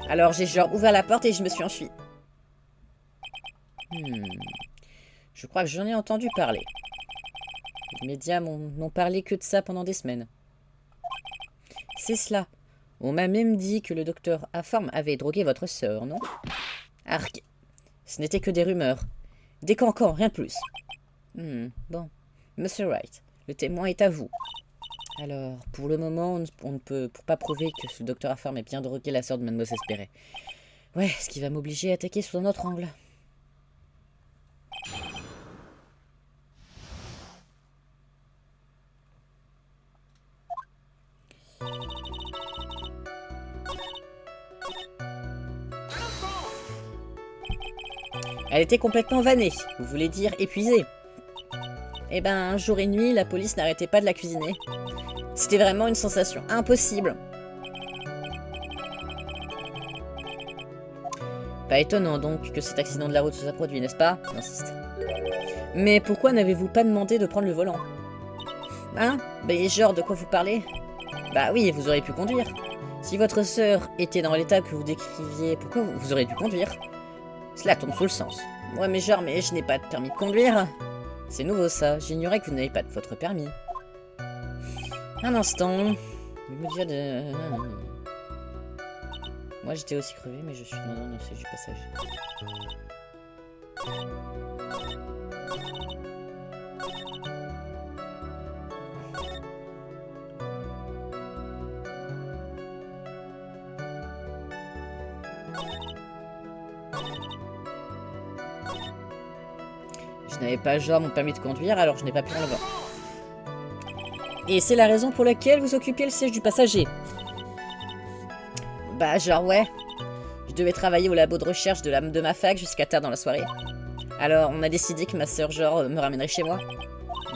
Alors, j'ai genre ouvert la porte et je me suis enfuie. Je crois que j'en ai entendu parler. Les médias n'ont parlé que de ça pendant des semaines. C'est cela. On m'a même dit que le docteur Aform avait drogué votre sœur, non? Arc. Ce n'était que des rumeurs. Des cancans, rien de plus. Bon. Monsieur Wright, le témoin est à vous. Alors, pour le moment, on ne peut pas prouver que ce docteur Aform ait bien drogué la sœur de Mademoiselle Sparey. Ouais, ce qui va m'obliger à attaquer sous un autre angle. Elle était complètement vannée, vous voulez dire épuisée. Eh ben, jour et nuit, la police n'arrêtait pas de la cuisiner. C'était vraiment une sensation impossible. Pas étonnant donc que cet accident de la route se soit produit, n'est-ce pas? J'insiste. Mais pourquoi n'avez-vous pas demandé de prendre le volant? Hein? Ben genre, de quoi vous parlez? Bah oui, vous auriez pu conduire. Si votre sœur était dans l'état que vous décriviez, pourquoi vous auriez dû conduire? Cela tombe sous le sens. Ouais, mais genre, mais je n'ai pas de permis de conduire. C'est nouveau ça, j'ignorais que vous n'avez pas de votre permis. Un instant. Moi j'étais aussi crevé, mais je suis dans le siège du passage. Je n'avais pas genre mon permis de conduire, alors je n'ai pas pu en avoir. Et c'est la raison pour laquelle vous occupiez le siège du passager. Bah genre ouais. Je devais travailler au labo de recherche de ma fac jusqu'à tard dans la soirée. Alors on a décidé que ma sœur genre me ramènerait chez moi.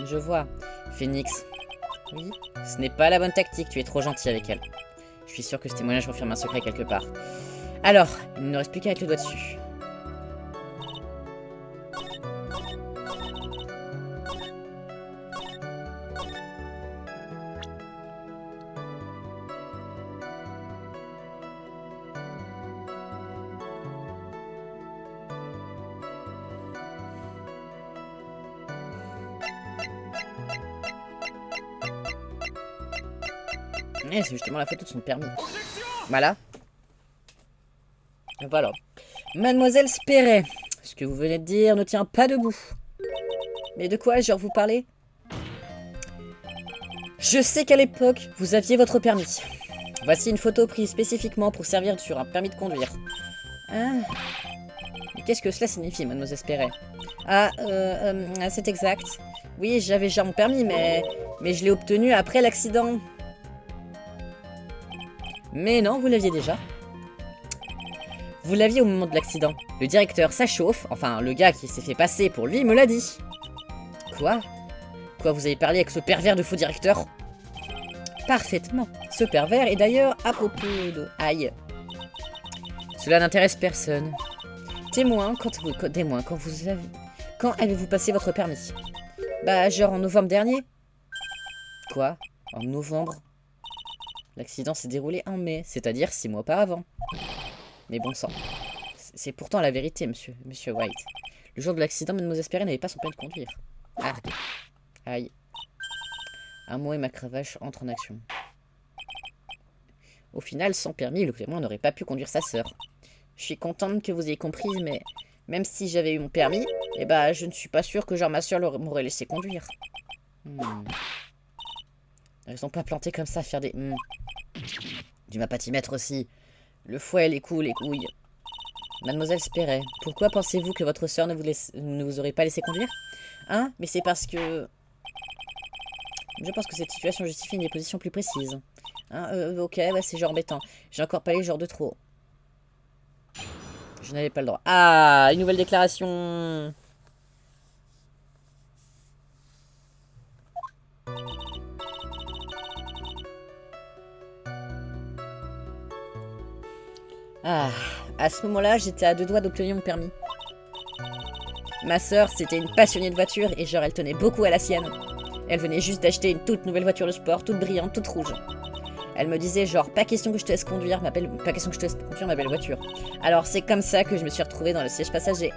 Je vois. Phoenix. Oui. Ce n'est pas la bonne tactique, tu es trop gentil avec elle. Je suis sûr que ce témoignage renferme un secret quelque part. Alors, il ne reste plus qu'à mettre le doigt dessus. Et c'est justement la photo de son permis. Voilà. Voilà. Mademoiselle Spéret, ce que vous venez de dire ne tient pas debout. Mais de quoi, genre, vous parlez? Je sais qu'à l'époque, vous aviez votre permis. Voici une photo prise spécifiquement pour servir sur un permis de conduire. Ah. Mais qu'est-ce que cela signifie, mademoiselle Spéret? Ah, c'est exact. Oui, j'avais déjà mon permis, mais je l'ai obtenu après l'accident. Mais non, vous l'aviez déjà. Vous l'aviez au moment de l'accident. Le directeur s'achauffe, enfin, le gars qui s'est fait passer pour lui me l'a dit. Quoi? Quoi, vous avez parlé avec ce pervers de faux directeur? Parfaitement. Ce pervers est d'ailleurs à propos de... Aïe. Cela n'intéresse personne. Témoin, quand vous avez... Quand avez-vous passé votre permis? Bah, genre en novembre dernier. Quoi? En novembre? L'accident s'est déroulé en mai, c'est-à-dire 6 mois auparavant. Mais bon sang. C'est pourtant la vérité, monsieur White. Le jour de l'accident, mademoiselle Spéret n'avait pas son permis de conduire. Arrêtez. Aïe. Un mot et ma cravache entrent en action. Au final, sans permis, le témoin n'aurait pas pu conduire sa sœur. Je suis contente que vous ayez compris, mais même si j'avais eu mon permis, eh ben, je ne suis pas sûre que genre ma sœur m'aurait laissé conduire. Elles sont pas plantées comme ça à faire des... Du m'apatimètre aussi. Le fouet, les coups, les couilles. Mademoiselle Spéret, pourquoi pensez-vous que votre sœur ne vous aurait pas laissé conduire? Hein? Mais c'est parce que... Je pense que cette situation justifie une déposition plus précise. Hein, ok, ouais, c'est genre embêtant. J'ai encore pas les genres de trop. Je n'avais pas le droit. Ah, une nouvelle déclaration. Ah, à ce moment-là, j'étais à 2 doigts d'obtenir mon permis. Ma sœur, c'était une passionnée de voiture et genre elle tenait beaucoup à la sienne. Elle venait juste d'acheter une toute nouvelle voiture de sport, toute brillante, toute rouge. Elle me disait genre, pas question que je te laisse conduire, pas question que je te laisse conduire ma belle voiture. Alors c'est comme ça que je me suis retrouvée dans le siège passager.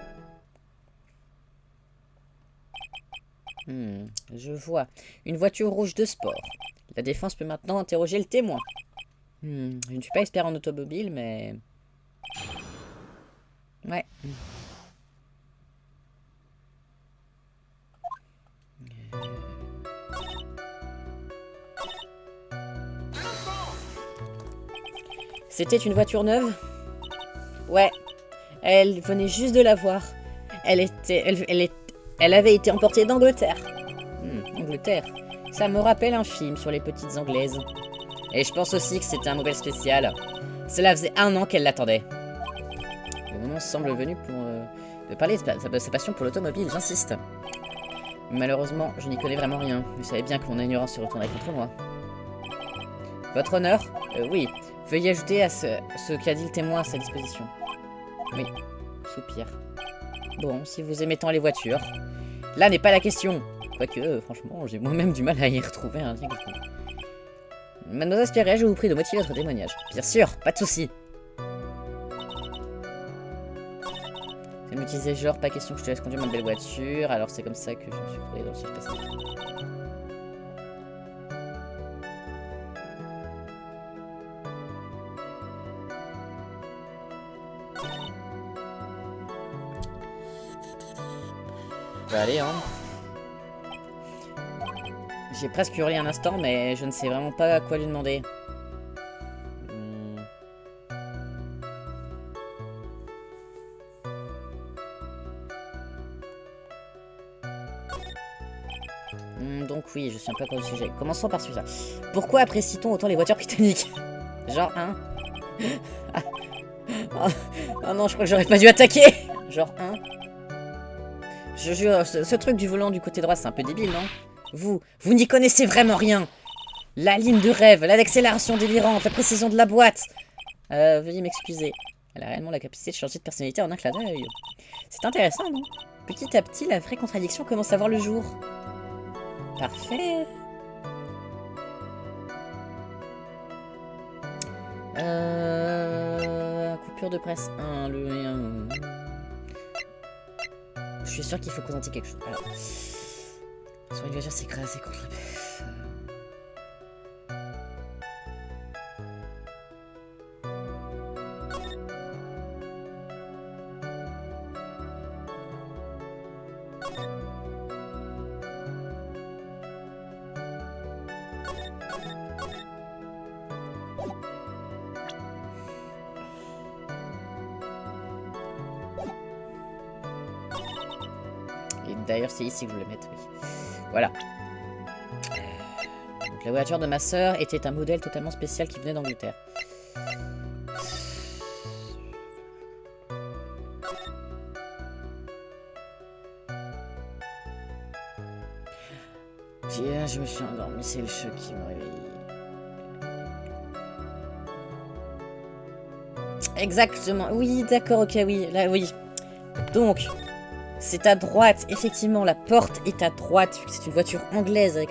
Je vois. Une voiture rouge de sport. La défense peut maintenant interroger le témoin. Je ne suis pas expert en automobile, mais... Ouais. C'était une voiture neuve? Ouais. Elle venait juste de la voir. Elle avait été emportée d'Angleterre. Angleterre. Ça me rappelle un film sur les petites anglaises. Et je pense aussi que c'était un modèle spécial. Cela faisait 1 an qu'elle l'attendait. Le moment semble venu pour de parler de sa passion pour l'automobile, j'insiste. Malheureusement, je n'y connais vraiment rien. Vous savez bien que mon ignorance se retournerait contre moi. Votre honneur? Oui. Veuillez ajouter à ce qu'a dit le témoin à sa disposition. Oui. Soupir. Bon, si vous aimez tant les voitures. Là n'est pas la question. Quoique, franchement, j'ai moi-même du mal à y retrouver un lien quelconque. Mademoiselle Spéret, je vous prie de motiver votre témoignage. Bien sûr, pas de souci. Elle me disait genre, pas question que je te laisse conduire ma belle voiture, alors c'est comme ça que je me suis retrouvée dans le siège passager. Allez, hein. J'ai presque hurlé un instant, mais je ne sais vraiment pas à quoi lui demander. Donc oui, je suis un peu encore au sujet. Commençons par celui-là. Pourquoi apprécie-t-on autant les voitures britanniques? Genre, hein? Oh non, je crois que j'aurais pas dû attaquer. Genre, hein? Je jure, ce truc du volant du côté droit, c'est un peu débile, non? Vous n'y connaissez vraiment rien. La ligne de rêve, l'accélération délirante, la précision de la boîte. Veuillez m'excuser. Elle a réellement la capacité de changer de personnalité en un clin d'œil. C'est intéressant, non? Petit à petit, la vraie contradiction commence à voir le jour. Parfait. Coupure de presse 1, Je suis sûr qu'il faut présenter quelque chose. Alors, soit une voiture s'écraser contre la... D'ailleurs, c'est ici que je voulais mettre, oui. Voilà. Donc, la voiture de ma sœur était un modèle totalement spécial qui venait d'Angleterre. Je me suis endormi, c'est le choc qui me réveille. Exactement, oui, d'accord, ok, oui, là, oui. Donc, c'est à droite, effectivement, la porte est à droite, vu que c'est une voiture anglaise avec...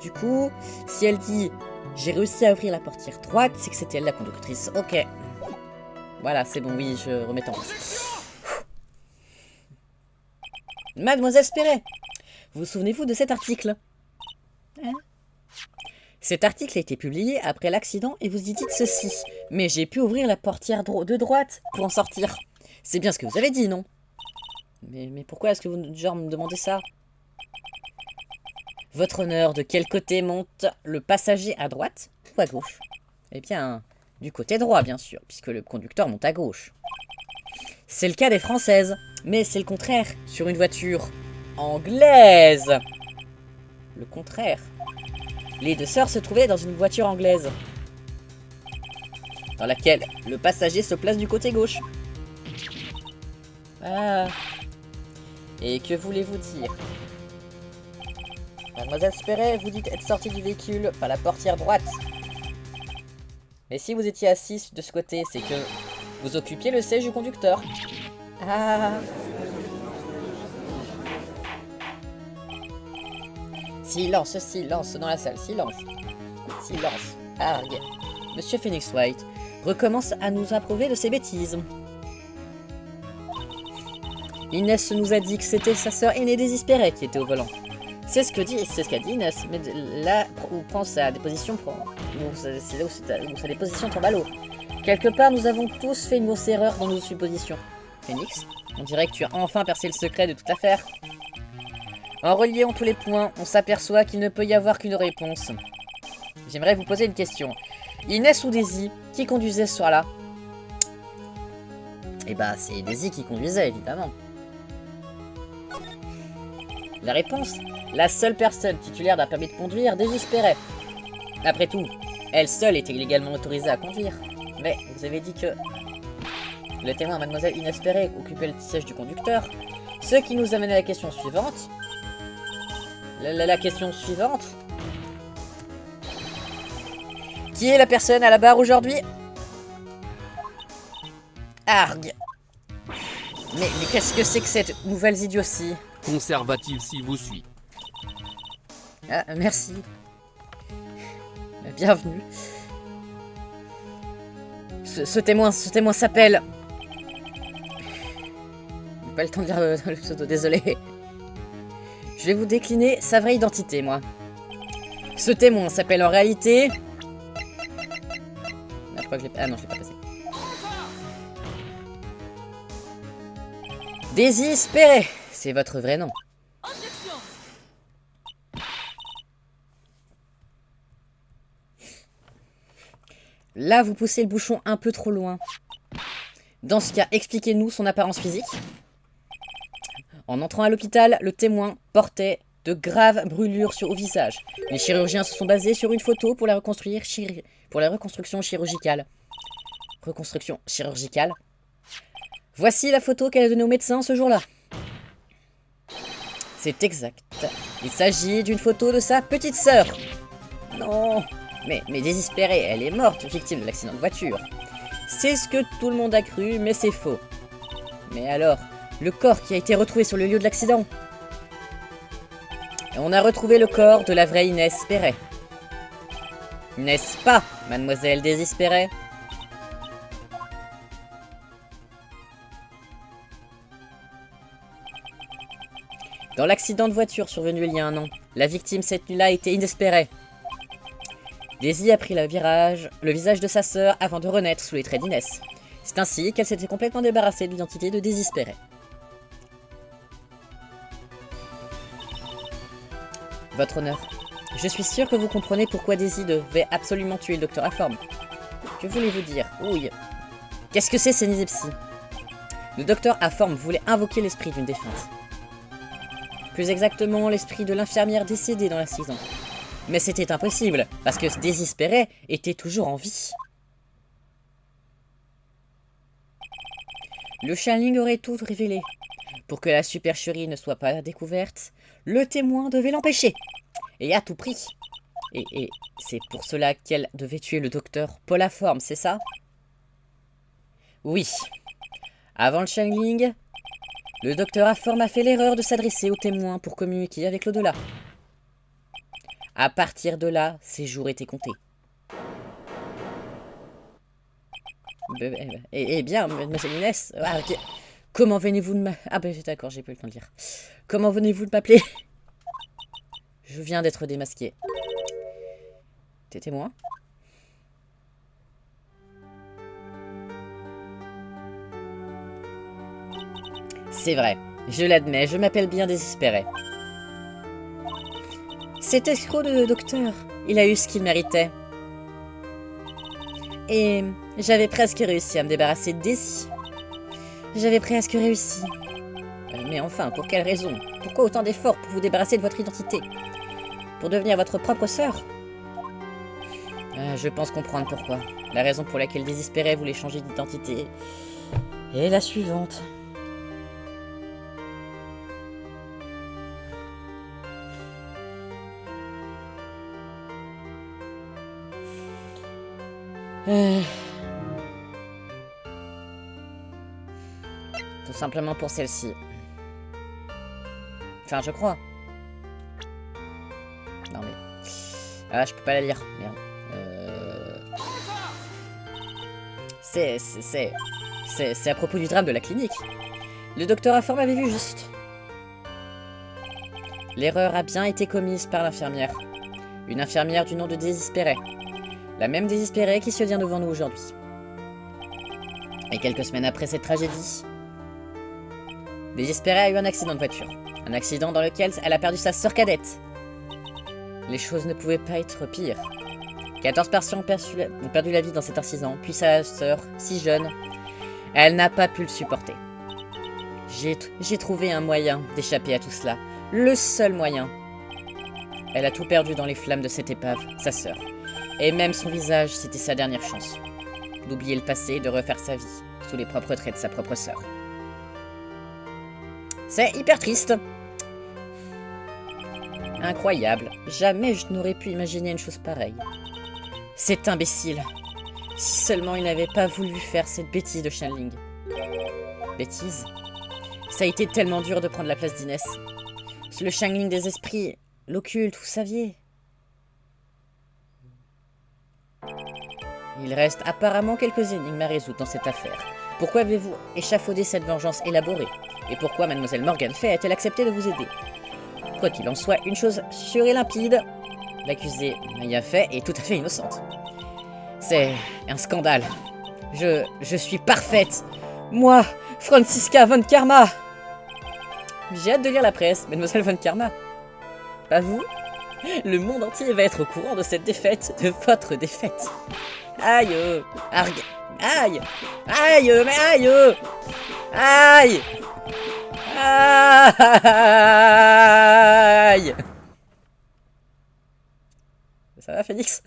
Du coup, si elle dit « j'ai réussi à ouvrir la portière droite », c'est que c'était elle la conductrice. Ok. Voilà, c'est bon, oui, je remets en place. Mademoiselle Spéret, vous souvenez-vous de cet article? Hein? Cet article a été publié après l'accident et vous y dites ceci. Mais j'ai pu ouvrir la portière de droite pour en sortir. C'est bien ce que vous avez dit, non? Mais pourquoi est-ce que vous genre me demandez ça? Votre honneur, de quel côté monte le passager, à droite ou à gauche? Eh bien, du côté droit, bien sûr, puisque le conducteur monte à gauche. C'est le cas des Françaises, mais c'est le contraire sur une voiture anglaise. Le contraire. Les deux sœurs se trouvaient dans une voiture anglaise, dans laquelle le passager se place du côté gauche. Ah. Et que voulez-vous dire? Mademoiselle Spéret, vous dites être sortie du véhicule par la portière droite. Mais si vous étiez assis de ce côté, c'est que vous occupiez le siège du conducteur. Ah. Silence, silence dans la salle, silence. Silence. Argue. Monsieur Phoenix White recommence à nous approuver de ses bêtises. Inès nous a dit que c'était sa sœur aînée désespérée qui était au volant. C'est ce qu'a dit Inès, mais là où prend sa déposition, c'est là où sa déposition tombe à l'eau. Quelque part, nous avons tous fait une grosse erreur dans nos suppositions. Phoenix, on dirait que tu as enfin percé le secret de toute l'affaire. En reliant tous les points, on s'aperçoit qu'il ne peut y avoir qu'une réponse. J'aimerais vous poser une question. Inès ou Daisy, qui conduisait ce soir-là? Eh bah, c'est Daisy qui conduisait, évidemment. La réponse? La seule personne titulaire d'un permis de conduire désespérait. Après tout, elle seule était légalement autorisée à conduire. Mais vous avez dit que le témoin, mademoiselle Inès Spéret, occupait le siège du conducteur. Ce qui nous amène à la question suivante. La question suivante. Qui est la personne à la barre aujourd'hui? Argue. Mais qu'est-ce que c'est que cette nouvelle idiotie? Conservative s'il vous suit. Ah, merci. Bienvenue. Ce témoin s'appelle... J'ai pas le temps de dire le pseudo, désolé. Je vais vous décliner sa vraie identité, moi. Ce témoin s'appelle en réalité... Ah, je crois que je l'ai... Ah non, je l'ai pas passé. Daisy Spéret, c'est votre vrai nom. Là, vous poussez le bouchon un peu trop loin. Dans ce cas, expliquez-nous son apparence physique. En entrant à l'hôpital, le témoin portait de graves brûlures au visage. Les chirurgiens se sont basés sur une photo pour la reconstruction chirurgicale. Reconstruction chirurgicale. Voici la photo qu'elle a donnée au médecin ce jour-là. C'est exact. Il s'agit d'une photo de sa petite sœur. Non, mais désespérée, elle est morte, victime de l'accident de voiture. C'est ce que tout le monde a cru, mais c'est faux. Mais alors, le corps qui a été retrouvé sur le lieu de l'accident. On a retrouvé le corps de la vraie Inès Spéret. N'est-ce pas, mademoiselle Désespérée? Dans l'accident de voiture survenu il y a un an, la victime cette nuit-là était inespérée. Daisy a pris le visage de sa sœur avant de renaître sous les traits d'Inès. C'est ainsi qu'elle s'était complètement débarrassée de l'identité de Désespérée. Votre honneur, je suis sûr que vous comprenez pourquoi Daisy devait absolument tuer le docteur Aforme. Que voulez-vous dire? Oui. Qu'est-ce que c'est, ces nysepsies? Le docteur Aforme voulait invoquer l'esprit d'une défunte. Plus exactement, l'esprit de l'infirmière décédée dans l'accident. Mais c'était impossible, parce que ce désespéré était toujours en vie. Le Channeling aurait tout révélé. Pour que la supercherie ne soit pas découverte, le témoin devait l'empêcher. Et à tout prix. Et c'est pour cela qu'elle devait tuer le docteur Polaforme, c'est ça? Oui. Avant le Channeling, le docteur Aforme a fait l'erreur de s'adresser au témoin pour communiquer avec l'au-delà. À partir de là, ses jours étaient comptés. Eh bien, mademoiselle Inès, comment venez-vous de m'appeler? Ah ben d'accord, j'ai pas eu le temps de lire. Comment venez-vous de m'appeler? Je viens d'être démasqué. T'es témoin? C'est vrai, je l'admets, je m'appelle bien Désespéré. Cet escroc de docteur, il a eu ce qu'il méritait. Et j'avais presque réussi à me débarrasser de Daisy. J'avais presque réussi. Mais enfin, pour quelle raison? Pourquoi autant d'efforts pour vous débarrasser de votre identité? Pour devenir votre propre sœur? Je pense comprendre pourquoi. La raison pour laquelle Désespéré voulait changer d'identité est la suivante. Tout simplement pour celle-ci. Enfin, je crois. Non mais... Ah, je peux pas la lire. Merde. C'est à propos du drame de la clinique. Le docteur Aforme avait vu juste. L'erreur a bien été commise par l'infirmière. Une infirmière du nom de Désespéré. La même Désespérée qui se tient devant nous aujourd'hui. Et quelques semaines après cette tragédie, Désespérée a eu un accident de voiture. Un accident dans lequel elle a perdu sa sœur cadette. Les choses ne pouvaient pas être pires. 14 patients ont perdu la vie dans cet accident, puis sa sœur, si jeune, elle n'a pas pu le supporter. J'ai trouvé un moyen d'échapper à tout cela. Le seul moyen. Elle a tout perdu dans les flammes de cette épave, sa sœur. Et même son visage, c'était sa dernière chance. D'oublier le passé et de refaire sa vie, sous les propres traits de sa propre sœur. C'est hyper triste. Incroyable. Jamais je n'aurais pu imaginer une chose pareille. Cet imbécile. Si seulement il n'avait pas voulu faire cette bêtise de Channeling. Bêtise? Ça a été tellement dur de prendre la place d'Inès. Le Channeling des esprits, l'occulte, vous saviez. Il reste apparemment quelques énigmes à résoudre dans cette affaire. Pourquoi avez-vous échafaudé cette vengeance élaborée? Et pourquoi Mademoiselle Morgan Fay a-t-elle accepté de vous aider? Quoi qu'il en soit, une chose sûre et limpide, l'accusée Maya Fay est tout à fait innocente. C'est un scandale. Je suis parfaite. Moi, Franziska von Karma. J'ai hâte de lire la presse, Mademoiselle von Karma. Pas vous? Le monde entier va être au courant de cette défaite, de votre défaite. Aïe, argue, aïe, aïe, mais aïe, aïe, aïe. Ça va, Phoenix?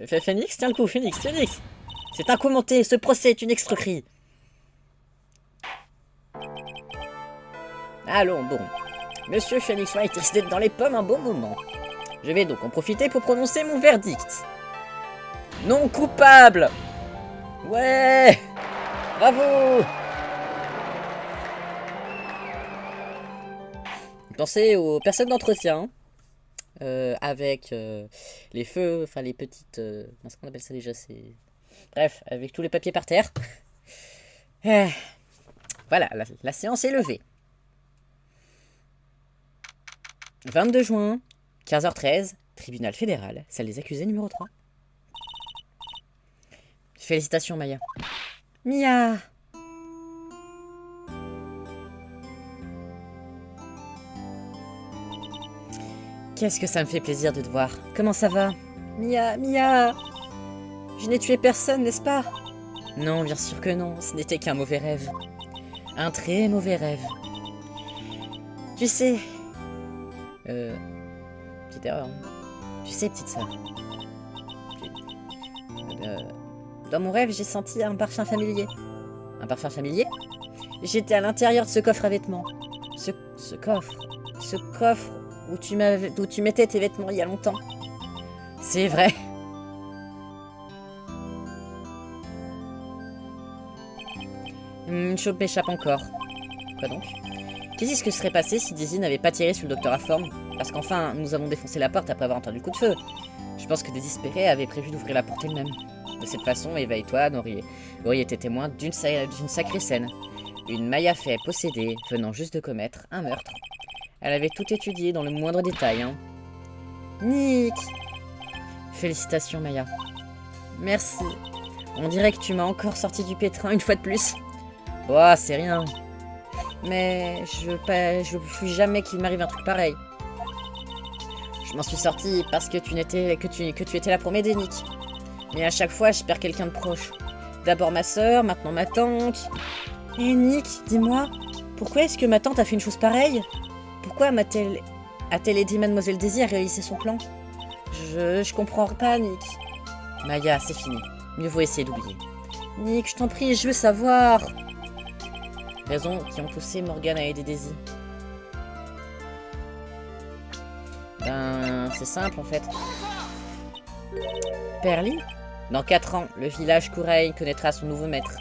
Phoenix, tiens le coup, Phoenix. C'est un coup monté, ce procès est une escroquerie. Allons, bon. Monsieur Phoenix Wright risque d'être dans les pommes un bon moment. Je vais donc en profiter pour prononcer mon verdict. Non coupable! Ouais! Bravo! Pensez aux personnes d'entretien. Avec les feux, enfin les petites... comment on appelle ça déjà? Bref, avec tous les papiers par terre. Voilà, la séance est levée. 22 juin, 15h13, tribunal fédéral, salle des accusés numéro 3. Félicitations, Maya. Mia! Qu'est-ce que ça me fait plaisir de te voir. Comment ça va? Mia! Je n'ai tué personne, n'est-ce pas? Non, bien sûr que non, ce n'était qu'un mauvais rêve. Un très mauvais rêve. Tu sais... petite erreur. Tu sais, petite sœur. Dans mon rêve, j'ai senti un parfum familier. Un parfum familier? J'étais à l'intérieur de ce coffre à vêtements. Ce coffre. Ce coffre où tu mettais tes vêtements il y a longtemps. C'est vrai. Une chose m'échappe encore. Quoi donc? Qu'est-ce que serait passé si Daisy n'avait pas tiré sur le docteur Aforme? Parce qu'enfin, nous avons défoncé la porte après avoir entendu le coup de feu. Je pense que Désespéré avait prévu d'ouvrir la porte elle-même. De cette façon, Eva et toi auriez été témoins d'une sacrée scène. Une Maya Fey possédée, venant juste de commettre un meurtre. Elle avait tout étudié dans le moindre détail, hein. Nick! Félicitations, Maya. Merci. On dirait que tu m'as encore sorti du pétrin une fois de plus. Oh, c'est rien. Mais je fuis jamais qu'il m'arrive un truc pareil. Je m'en suis sortie parce que tu étais là pour m'aider, Nick. Mais à chaque fois, je perds quelqu'un de proche. D'abord ma sœur, maintenant ma tante. Et Nick, dis-moi, pourquoi est-ce que ma tante a fait une chose pareille? Pourquoi a-t-elle aidé Mademoiselle Daisy à réaliser son plan? Je comprends pas, Nick. Maya, c'est fini. Mieux vaut essayer d'oublier. Nick, je t'en prie, je veux savoir. Raisons qui ont poussé Morgane à aider Daisy. Ben, c'est simple en fait. Perly? Dans 4 ans, le village Kurein connaîtra son nouveau maître.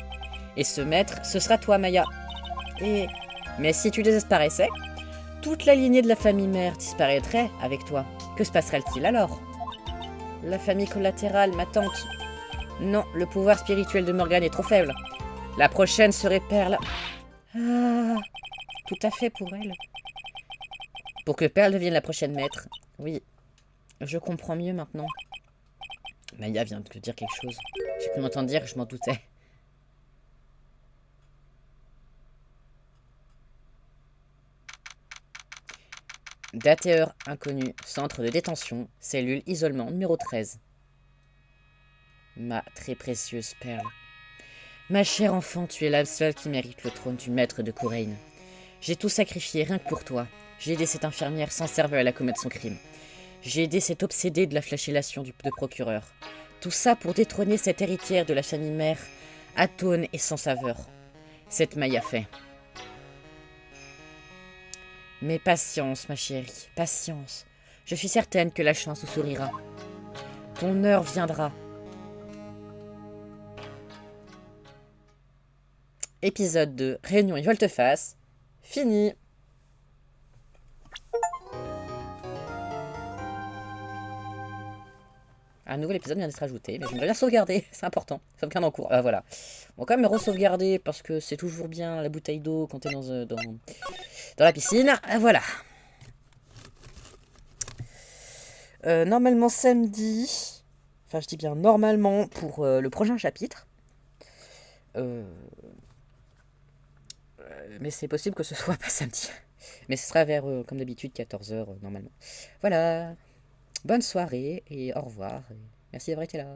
Et ce maître, ce sera toi, Maya. Mais si tu disparaissais, toute la lignée de la famille mère disparaîtrait avec toi. Que se passerait-il alors? La famille collatérale, ma tante. Non, le pouvoir spirituel de Morgane est trop faible. La prochaine serait Perle. Ah, tout à fait pour elle. Pour que Perle devienne la prochaine maître. Oui, je comprends mieux maintenant. Maya vient de te dire quelque chose. J'ai pu m'entendre dire que je m'en doutais. Date et heure inconnue. Centre de détention. Cellule isolement numéro 13. Ma très précieuse Perle. Ma chère enfant, tu es la seule qui mérite le trône du maître de Kurein. J'ai tout sacrifié rien que pour toi. J'ai aidé cette infirmière sans cervelle à commettre son crime. J'ai aidé cet obsédé de la flagellation de procureur. Tout ça pour détrôner cette héritière de la famille mère, atone et sans saveur. Cette Maya Fey. Mais patience, ma chérie, patience. Je suis certaine que la chance vous sourira. Ton heure viendra. Épisode 2, Réunion et volte-face, fini. Un nouvel épisode vient d'être ajouté, mais j'aimerais bien sauvegarder, c'est important. Sauvegarde en cours, voilà. On va quand même re-sauvegarder parce que c'est toujours bien la bouteille d'eau quand t'es dans la piscine. Voilà. Normalement samedi, enfin je dis bien normalement pour le prochain chapitre. Mais c'est possible que ce soit pas samedi. Mais ce sera vers, comme d'habitude, 14h normalement. Voilà. Bonne soirée et au revoir. Merci d'avoir été là.